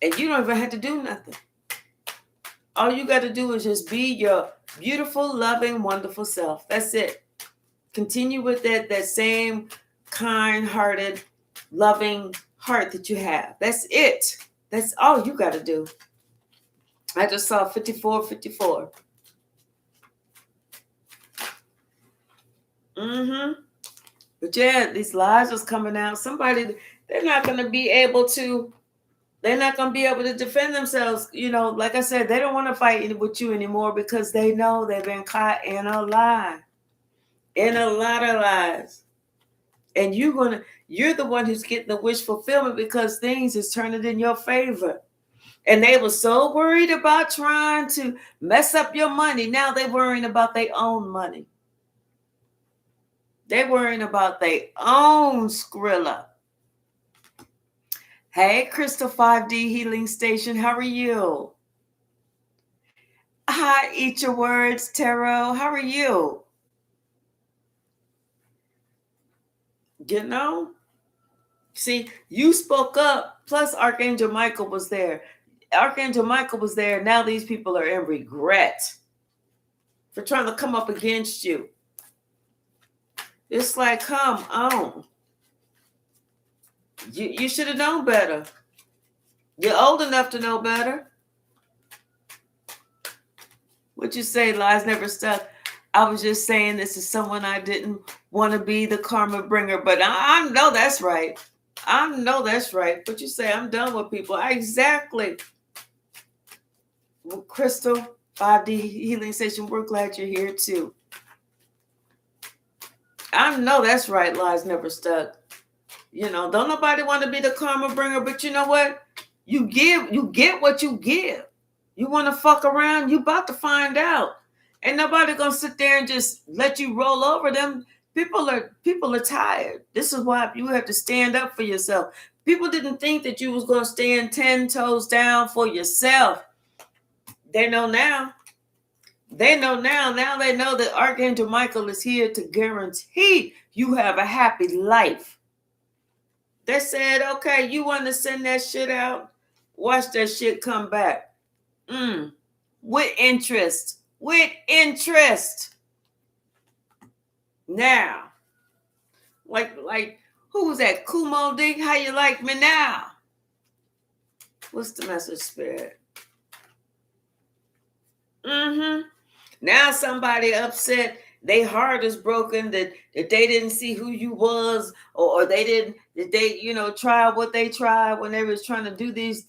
And you don't even have to do nothing. All you got to do is just be your beautiful, loving, wonderful self. That's it. Continue with that same kind-hearted, loving heart that you have. That's it. That's all you got to do. I just saw 54. But yeah, these lies was coming out. Somebody, they're not going to be able to defend themselves. Like I said, they don't want to fight with you anymore because they know they've been caught in a lie. In a lot of lies. And you're the one who's getting the wish fulfillment because things is turning in your favor. And they were so worried about trying to mess up your money. Now they're worrying about their own money. They're worrying about their own Skrilla. Hey, Crystal 5D Healing Station, how are you? Hi, Eat Your Words, Tarot, how are you? See, you spoke up, plus Archangel Michael was there. Now these people are in regret for trying to come up against you. It's like, come on. You should have known better. You're old enough to know better. What you say, lies never stuck. I was just saying this is someone I didn't want to be the karma bringer, but I know that's right. I know that's right. What you say, I'm done with people. Exactly. Well, Crystal, 5D Healing Station, we're glad you're here too. I know that's right, lies never stuck. You know, don't nobody want to be the karma bringer, but you know what? You get what you give. You want to fuck around, you about to find out. Ain't nobody gonna sit there and just let you roll over them. People are tired. This is why you have to stand up for yourself. People didn't think that you was gonna stand 10 toes down for yourself. They know now. They know now. Now they know that Archangel Michael is here to guarantee you have a happy life. They said, okay, you want to send that shit out? Watch that shit come back. With interest. With interest. Now, like, who was that? Kumo D? How you like me now? What's the message, Spirit? Now somebody upset. They heart is broken that they didn't see who you was, or they didn't, that they, try what they tried when they was trying to do this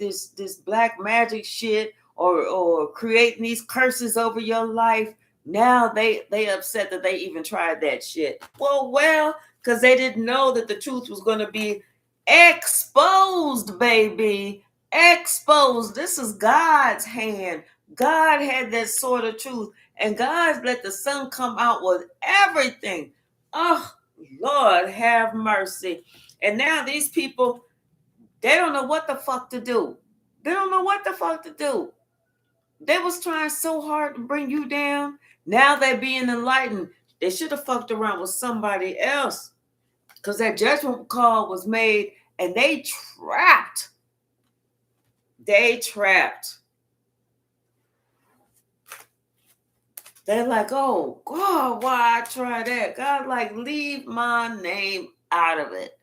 black magic shit, or creating these curses over your life. Now they upset that they even tried that shit. Well, because they didn't know that the truth was going to be exposed, baby. Exposed. This is God's hand. God had that sort of truth, and God let the sun come out with everything. Oh, Lord, have mercy. And now these people, they don't know what the fuck to do. They don't know what the fuck to do. They was trying so hard to bring you down. Now they're being enlightened. They should have fucked around with somebody else, because that judgment call was made, and they trapped. They trapped. They're like, oh, God, why I try that? God, like, leave my name out of it.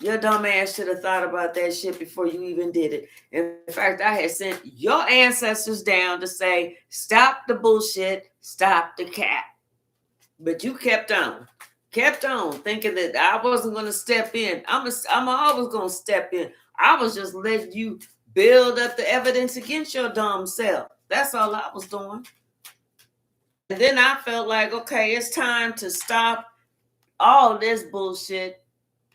Your dumb ass should have thought about that shit before you even did it. In fact, I had sent your ancestors down to say, stop the bullshit, stop the cap. But you kept on, thinking that I wasn't going to step in. I'm always going to step in. I was just letting you build up the evidence against your dumb self. That's all I was doing. And then I felt like, okay, it's time to stop all this bullshit.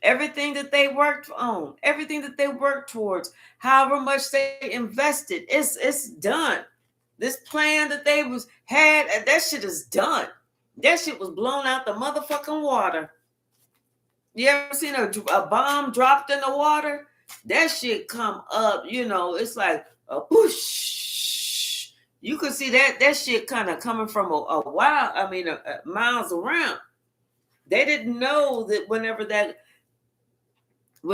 Everything that they worked on, everything that they worked towards, however much they invested, it's done. This plan that they had, that shit is done. That shit was blown out the motherfucking water. You ever seen a bomb dropped in the water? That shit come up, it's like a whoosh. You could see that shit kind of coming from a while, miles around. They didn't know that when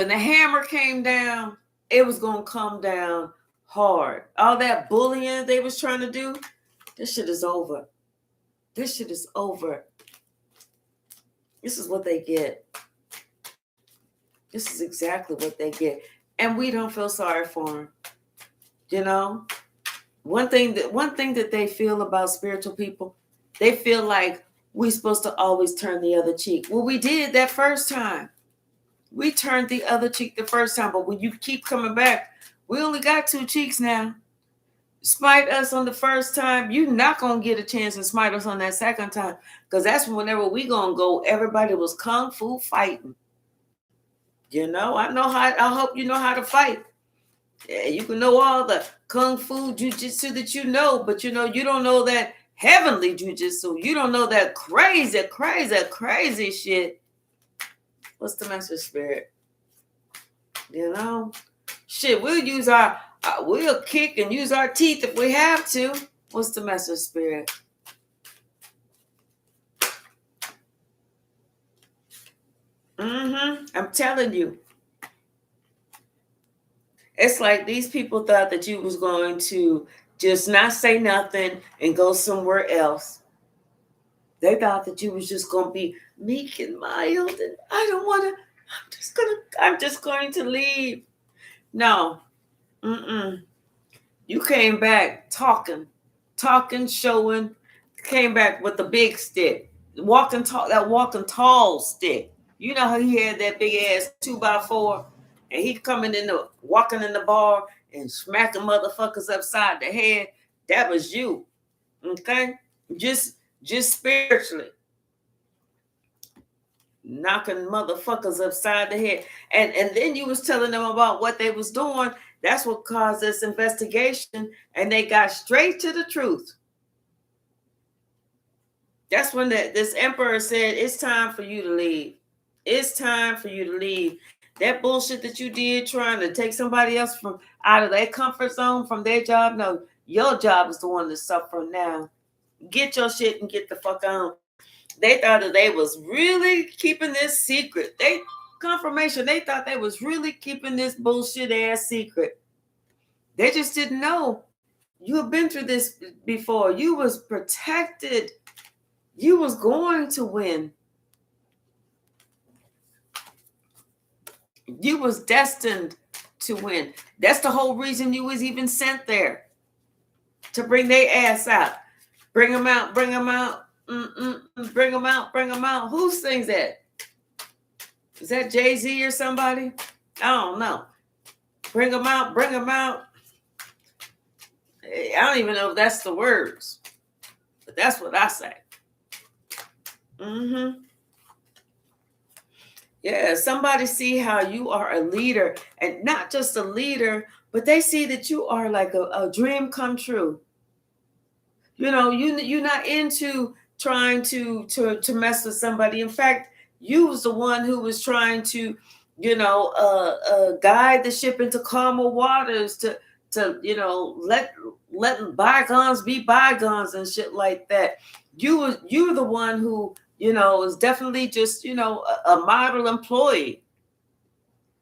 the hammer came down, it was going to come down hard. All that bullying they was trying to do, this shit is over. This shit is over. This is what they get. This is exactly what they get. And we don't feel sorry for them. One thing that they feel about spiritual people, they feel like we're supposed to always turn the other cheek. Well, we did that first time. We turned the other cheek the first time, but when you keep coming back, we only got 2 cheeks now. Smite us on the first time, you're not going to get a chance to smite us on that second time, because that's whenever we going to go, everybody was kung fu fighting. I hope you know how to fight. Yeah, you can know all the kung fu jujitsu that you know, but you don't know that heavenly jujitsu. You don't know that crazy shit. What's the message, Spirit? Shit, we'll kick and use our teeth if we have to. What's the message, Spirit? I'm telling you. It's like these people thought that you was going to just not say nothing and go somewhere else. They thought that you was just going to be meek and mild, and I don't want to. I'm just going to leave. No. You came back talking, showing. Came back with the big stick, walking tall stick. You know how he had that big ass 2x4, and he walking in the bar and smacking motherfuckers upside the head. That was you, okay? Just spiritually. knocking motherfuckers upside the head. And then you was telling them about what they was doing. That's what caused this investigation, and they got straight to the truth. That's when this emperor said, it's time for you to leave. It's time for you to leave. That bullshit that you did trying to take somebody else from out of their comfort zone, from their job, no, your job is the one that's suffering now. Get your shit and get the fuck on. They thought that they was really keeping this secret. They thought they was really keeping this bullshit ass secret. They just didn't know. You have been through this before. You was protected. You was going to win. You was destined to win. That's the whole reason you was even sent there. To bring their ass out. Bring them out, bring them out. Bring them out, bring them out. Who sings that? Is that Jay-Z or somebody? I don't know. Bring them out, bring them out. I don't even know if that's the words. But that's what I say. Yeah, somebody see how you are a leader, and not just a leader, but they see that you are like a dream come true. You know, you're not into trying to mess with somebody. In fact, you was the one who was trying to, guide the ship into calmer waters to let bygones be bygones and shit like that. You were the one who, is definitely just, a model employee.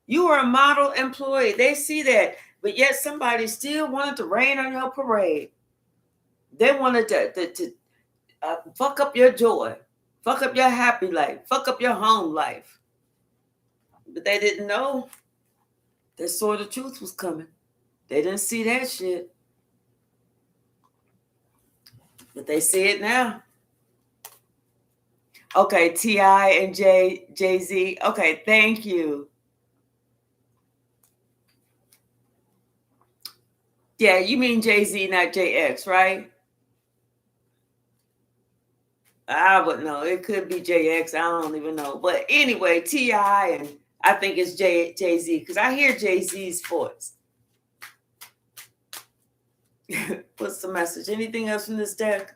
You were a model employee. They see that, but yet somebody still wanted to rain on your parade. They wanted to fuck up your joy, fuck up your happy life, fuck up your home life. But they didn't know that Sword of Truth was coming. They didn't see that shit. But they see it now. Okay, T.I. and Jay-Z. Okay, thank you. Yeah, you mean Jay-Z, not JX, right? I wouldn't know. It could be JX. I don't even know. But anyway, T.I. and I think it's Jay-Z, because I hear Jay-Z's voice. What's the message? Anything else from this deck?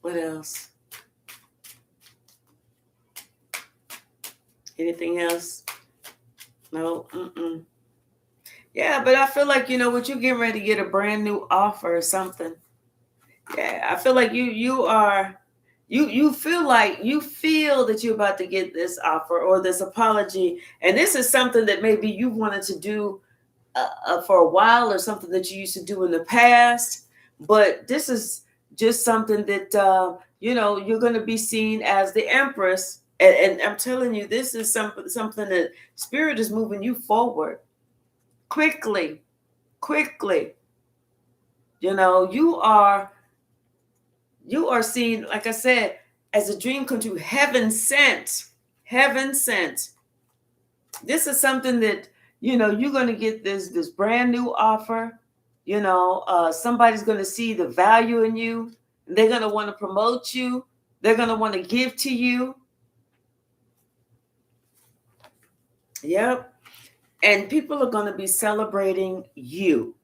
What else? Anything else? No. Yeah, but I feel like, what you're getting ready to get a brand new offer or something. Yeah, I feel like you feel that you're about to get this offer or this apology, and this is something that maybe you wanted to do for a while, or something that you used to do in the past. But this is just something that you're going to be seen as the Empress, and I'm telling you, this is something that Spirit is moving you forward quickly. You are seen, like I said, as a dream come true. Heaven sent. This is something that, you're going to get this brand new offer. Somebody's going to see the value in you. They're going to want to promote you. They're going to want to give to you. Yep. And people are going to be celebrating you.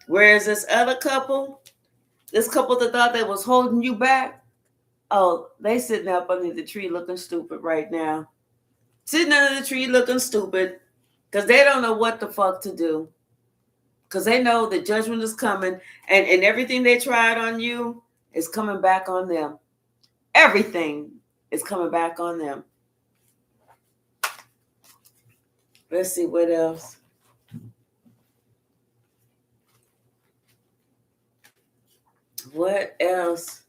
Whereas this couple that thought they was holding you back, oh, they sitting up under the tree looking stupid right now. Sitting under the tree looking stupid because they don't know what the fuck to do. Because they know the judgment is coming, and everything they tried on you is coming back on them. Everything is coming back on them. Let's see what else. What else?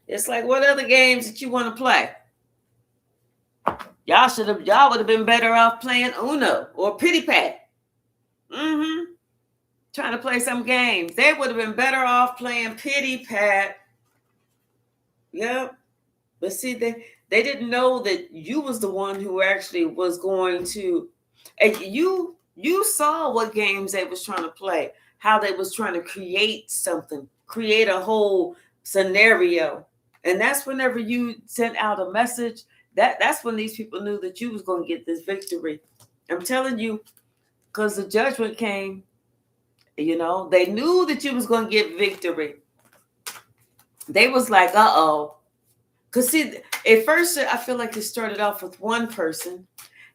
It's like, what other games that you want to play? Y'all would have been better off playing Uno or Pity Pat. Trying to play some games. They would have been better off playing Pity Pat. Yep. But see, they didn't know that you was the one who actually was going to And you saw what games they was trying to play, how they was trying to create something, create a whole scenario. And that's whenever you sent out a message, that's when these people knew that you was going to get this victory. I'm telling you, because the judgment came, they knew that you was going to get victory. They was like, uh-oh. Because see, at first I feel like it started off with one person.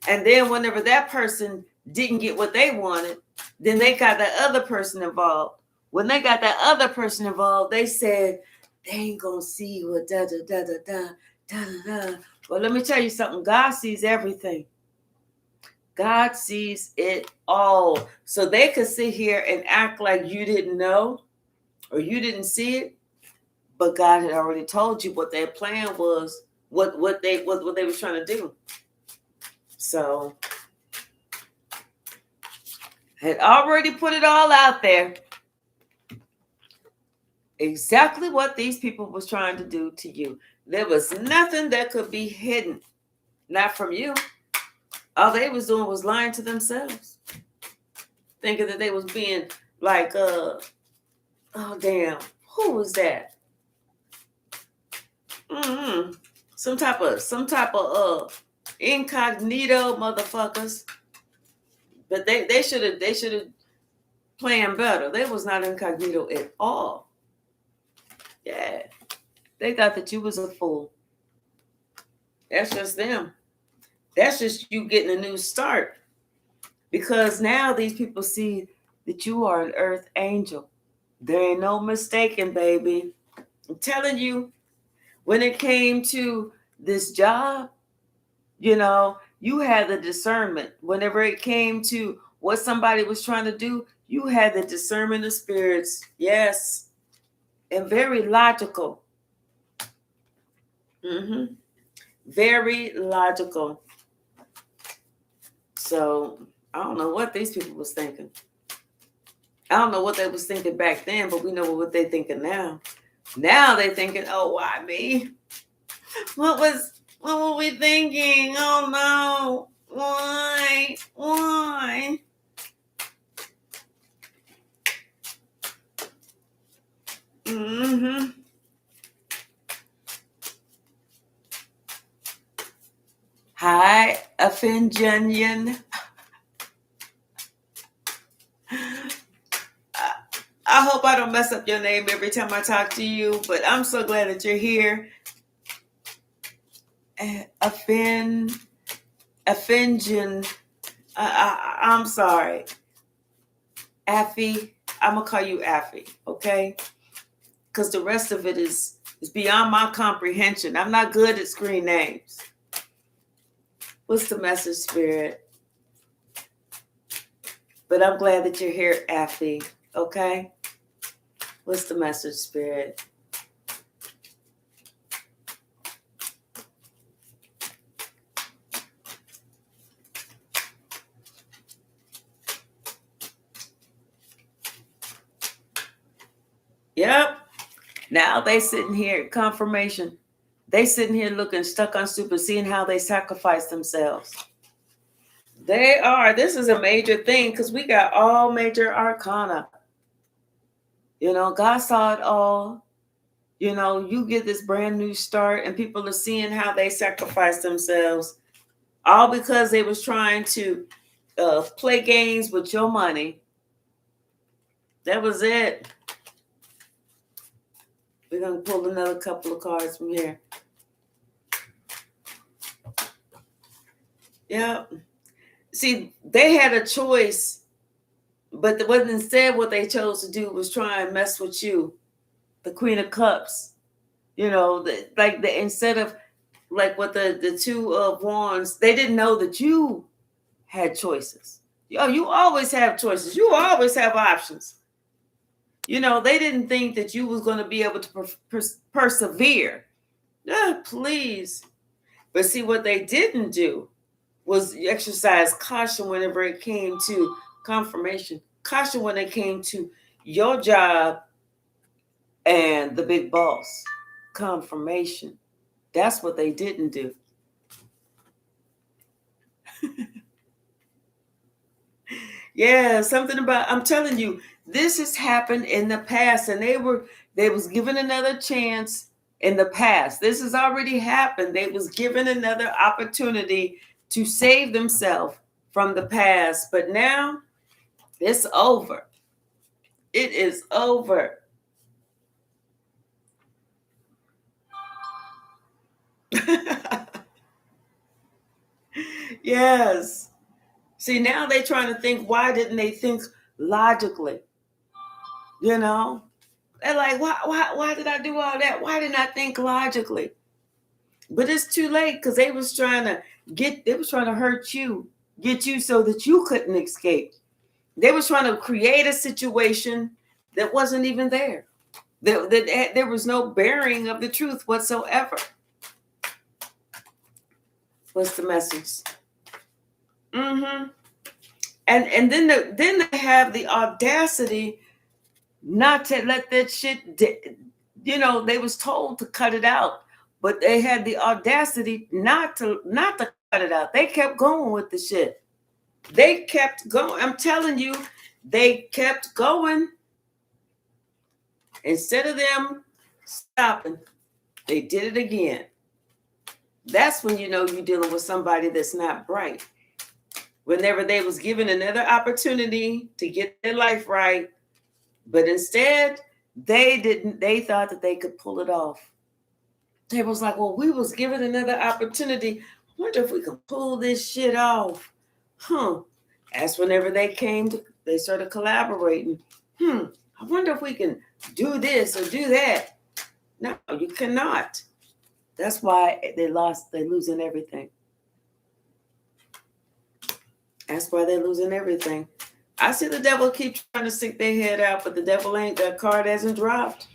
And then whenever that person didn't get what they wanted, then they got that other person involved. When they got that other person involved, they said, they ain't going to see what da-da-da-da-da, Well, let me tell you something. God sees everything. God sees it all. So they could sit here and act like you didn't know or you didn't see it. But God had already told you what their plan was, what they were trying to do. So had already put it all out there. Exactly what these people was trying to do to you. There was nothing that could be hidden, not from you. All they was doing was lying to themselves, thinking that they was being like, oh damn, who was that? Some type of incognito motherfuckers. But they should have planned better. They was not incognito at all. Yeah. They thought that you was a fool. That's just them. That's just you getting a new start. Because now these people see that you are an earth angel. There ain't no mistaking, baby. I'm telling you, when it came to this job, you had the discernment. Whenever it came to what somebody was trying to do, you had the discernment of spirits. Yes. And very logical. Very logical. So I don't know what these people was thinking. I don't know what they was thinking back then, but we know what they're thinking now. Now they're thinking, oh, why me? What were we thinking? Oh no. Why? Hi, Affinjunion. I hope I don't mess up your name every time I talk to you, but I'm so glad that you're here. Affinjun. I'm sorry. Affy. I'm going to call you Affy, okay? Because the rest of it is beyond my comprehension. I'm not good at screen names. What's the message, Spirit? But I'm glad that you're here, Affy, okay? What's the message, Spirit? Yep. Now they sitting here, confirmation. They sitting here looking stuck on super, seeing how they sacrifice themselves. They are. This is a major thing because we got all major arcana. God saw it all. You get this brand new start and people are seeing how they sacrifice themselves. All because they was trying to play games with your money. That was it. We're going to pull another couple of cards from here. Yeah. See, they had a choice, but instead what they chose to do was try and mess with you. The Queen of Cups. Instead of like what the Two of Wands, they didn't know that you had choices. You always have choices. You always have options. They didn't think that you was going to be able to persevere. Please. But see, what they didn't do was exercise caution whenever it came to confirmation. Caution when it came to your job and the big boss. Confirmation. That's what they didn't do. Yeah, something about, I'm telling you, this has happened in the past, and they was given another chance in the past. This has already happened. They was given another opportunity to save themselves from the past, but now it's over. It is over. Yes. See, now they're trying to think, why didn't they think logically? You know? They're like, why did I do all that? Why didn't I think logically? But it's too late, because they was trying to hurt you, get you so that you couldn't escape. They was trying to create a situation that wasn't even there. There was no bearing of the truth whatsoever. What's the message? Mm-hmm. And then they have the audacity not to let that shit. They was told to cut it out, but they had the audacity not to cut it out. They kept going with the shit. They kept going. I'm telling you, they kept going. Instead of them stopping, they did it again. That's when you know you're dealing with somebody that's not bright. Whenever they was given another opportunity to get their life right, but instead they thought that they could pull it off. They was like, well, we was given another opportunity. I wonder if we can pull this shit off. That's whenever they started collaborating. I wonder if we can do this or do that. No, you cannot. That's why they're losing everything. That's why they're losing everything. I see the devil keep trying to stick their head out, but the devil that card hasn't dropped.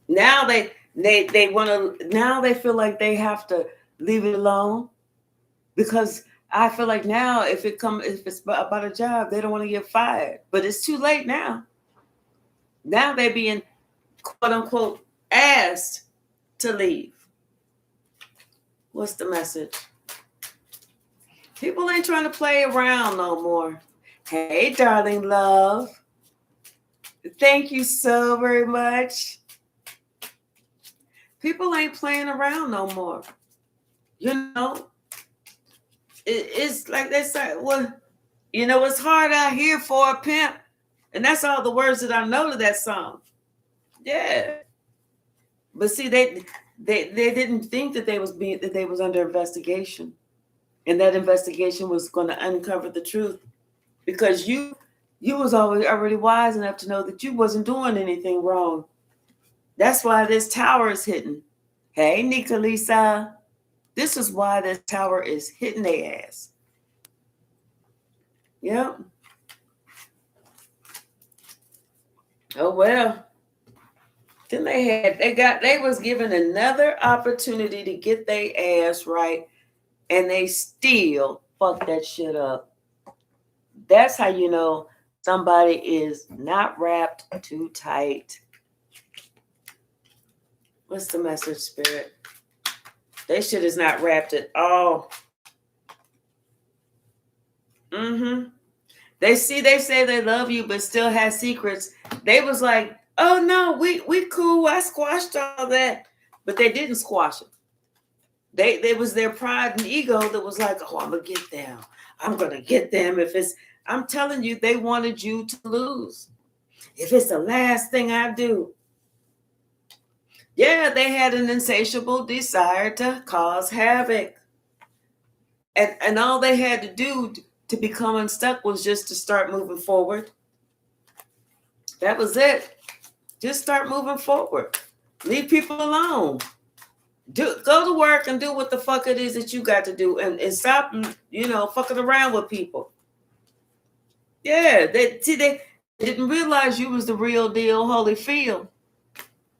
Now they want to. Now they feel like they have to leave it alone, because I feel like now if it's about a job, they don't want to get fired, but it's too late now. Now they're being quote unquote asked to leave. What's the message? People ain't trying to play around no more. Hey, darling love. Thank you so very much. People ain't playing around no more. It's like they say, well, it's hard out here for a pimp. And that's all the words that I know to that song. Yeah. But see, they didn't think that they was under investigation. And that investigation was going to uncover the truth, because you was already wise enough to know that you wasn't doing anything wrong. That's why this tower is hitting. Hey, Nika Lisa. This is why this tower is hitting their ass. Yep. Oh well. Then they was given another opportunity to get their ass right, and they still fucked that shit up. That's how you know somebody is not wrapped too tight. What's the message, Spirit? They shit is not wrapped at all. They say they love you, but still have secrets. They was like, oh no, we cool. I squashed all that. But they didn't squash it. They was their pride and ego that was like, oh, I'm gonna get them. I'm gonna get them. I'm telling you, they wanted you to lose. If it's the last thing I do. Yeah, they had an insatiable desire to cause havoc. And all they had to do to become unstuck was just to start moving forward. That was it. Just start moving forward. Leave people alone. Go to work and do what the fuck it is that you got to do, and stop, fucking around with people. Yeah, they didn't realize you was the real deal, Holyfield.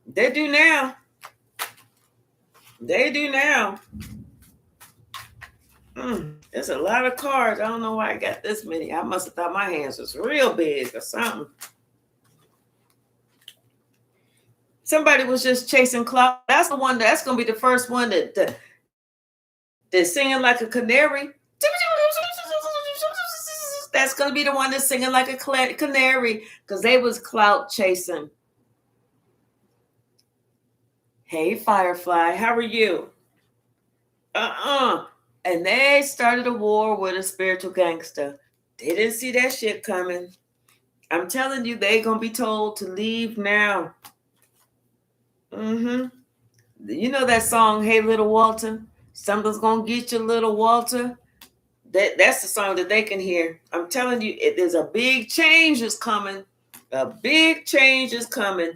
They do now. There's a lot of cards. I don't know why I got this many. I must have thought my hands was real big or something. Somebody was just chasing cloud. That's the one. That's gonna be the first one that's singing like a canary. that's going to be the one that's singing like a canary because they was clout chasing. Hey, Firefly, how are you? And they started a war with a spiritual gangster. They didn't see that shit coming. I'm telling you, they're going to be told to leave now. You know that song, Hey Little Walter? Something's going to get you, Little Walter. That's the song that they can hear. I'm telling you, there's a big change is coming. A big change is coming.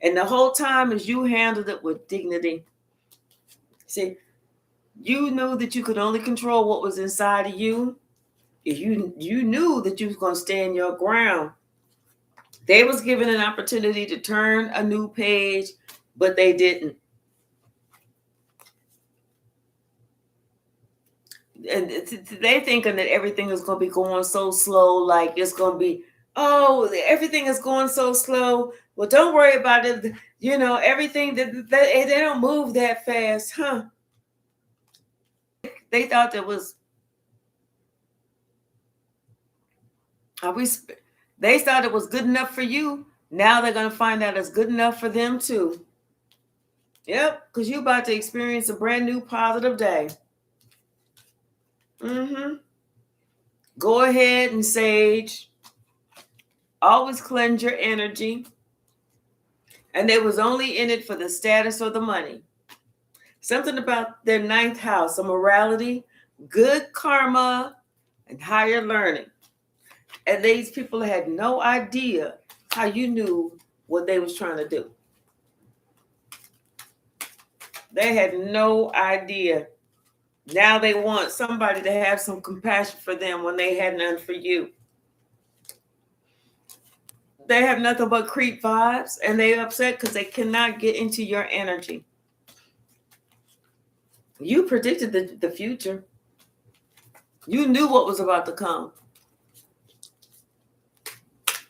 And the whole time is you handled it with dignity. See, you knew that you could only control what was inside of you. You knew that you was going to stand your ground. They was given an opportunity to turn a new page, but they didn't. And they thinking that everything is going to be going so slow, like it's going to be, oh, everything is going so slow. Well, don't worry about it. You know, everything that they don't move that fast, huh? They thought that was, they thought it was good enough for you. Now they're going to find out it's good enough for them too. Yep, because you're about to experience a brand new positive day. Go ahead and sage. Always cleanse your energy. And they was only in it for the status or the money. Something about their ninth house, a morality, good karma, and higher learning. And these people had no idea how you knew what they was trying to do. They had no idea. Now they want somebody to have some compassion for them when they had none for you. They have nothing but creep vibes, and they're upset because they cannot get into your energy. You predicted the future. You knew what was about to come.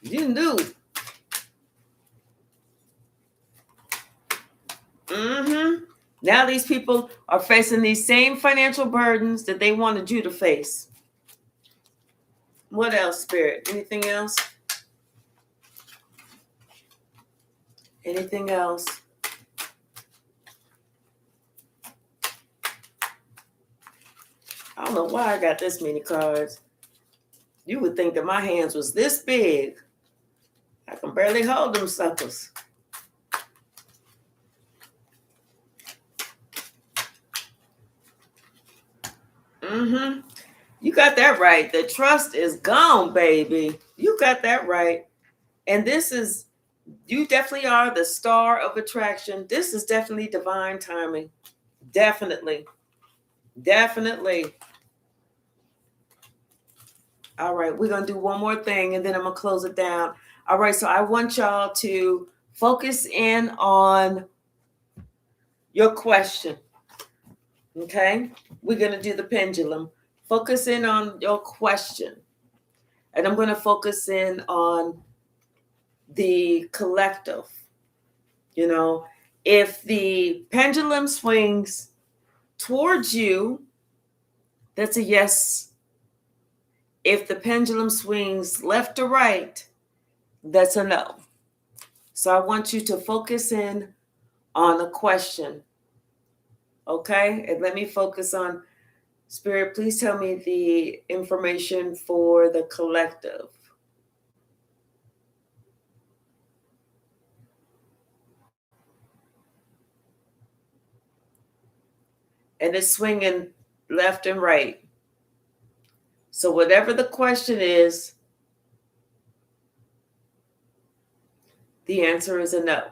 You knew. Now these people are facing these same financial burdens that they wanted you to face. What else, Spirit? Anything else? Anything else? I don't know why I got this many cards. You would think that my hands was this big. I can barely hold them suckers. You got that right. The trust is gone, baby. You got that right. And this is, you definitely are the star of attraction. This is definitely divine timing. Definitely. All right, we're going to do one more thing and then I'm going to close it down. All right, so I want y'all to focus in on your question. Okay? We're going to do the pendulum. Focus in on your question. And I'm going to focus in on the collective. You know, if the pendulum swings towards you, that's a yes. If the pendulum swings left or right, that's a no. So I want you to focus in on a question. Okay? And let me focus on, Spirit, please tell me the information for the collective. And it's swinging left and right. So whatever the question is, the answer is a no.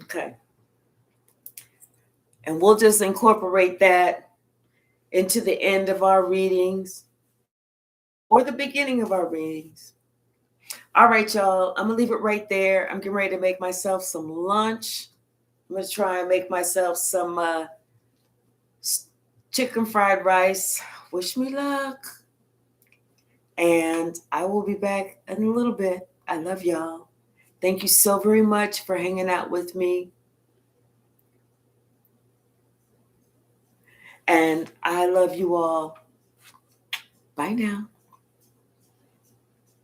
Okay. And we'll just incorporate that into the end of our readings or the beginning of our readings. All right, y'all. I'm going to leave it right there. I'm getting ready to make myself some lunch. I'm going to try and make myself some chicken fried rice. Wish me luck. And I will be back in a little bit. I love y'all. Thank you so very much for hanging out with me. And I love you all. Bye now.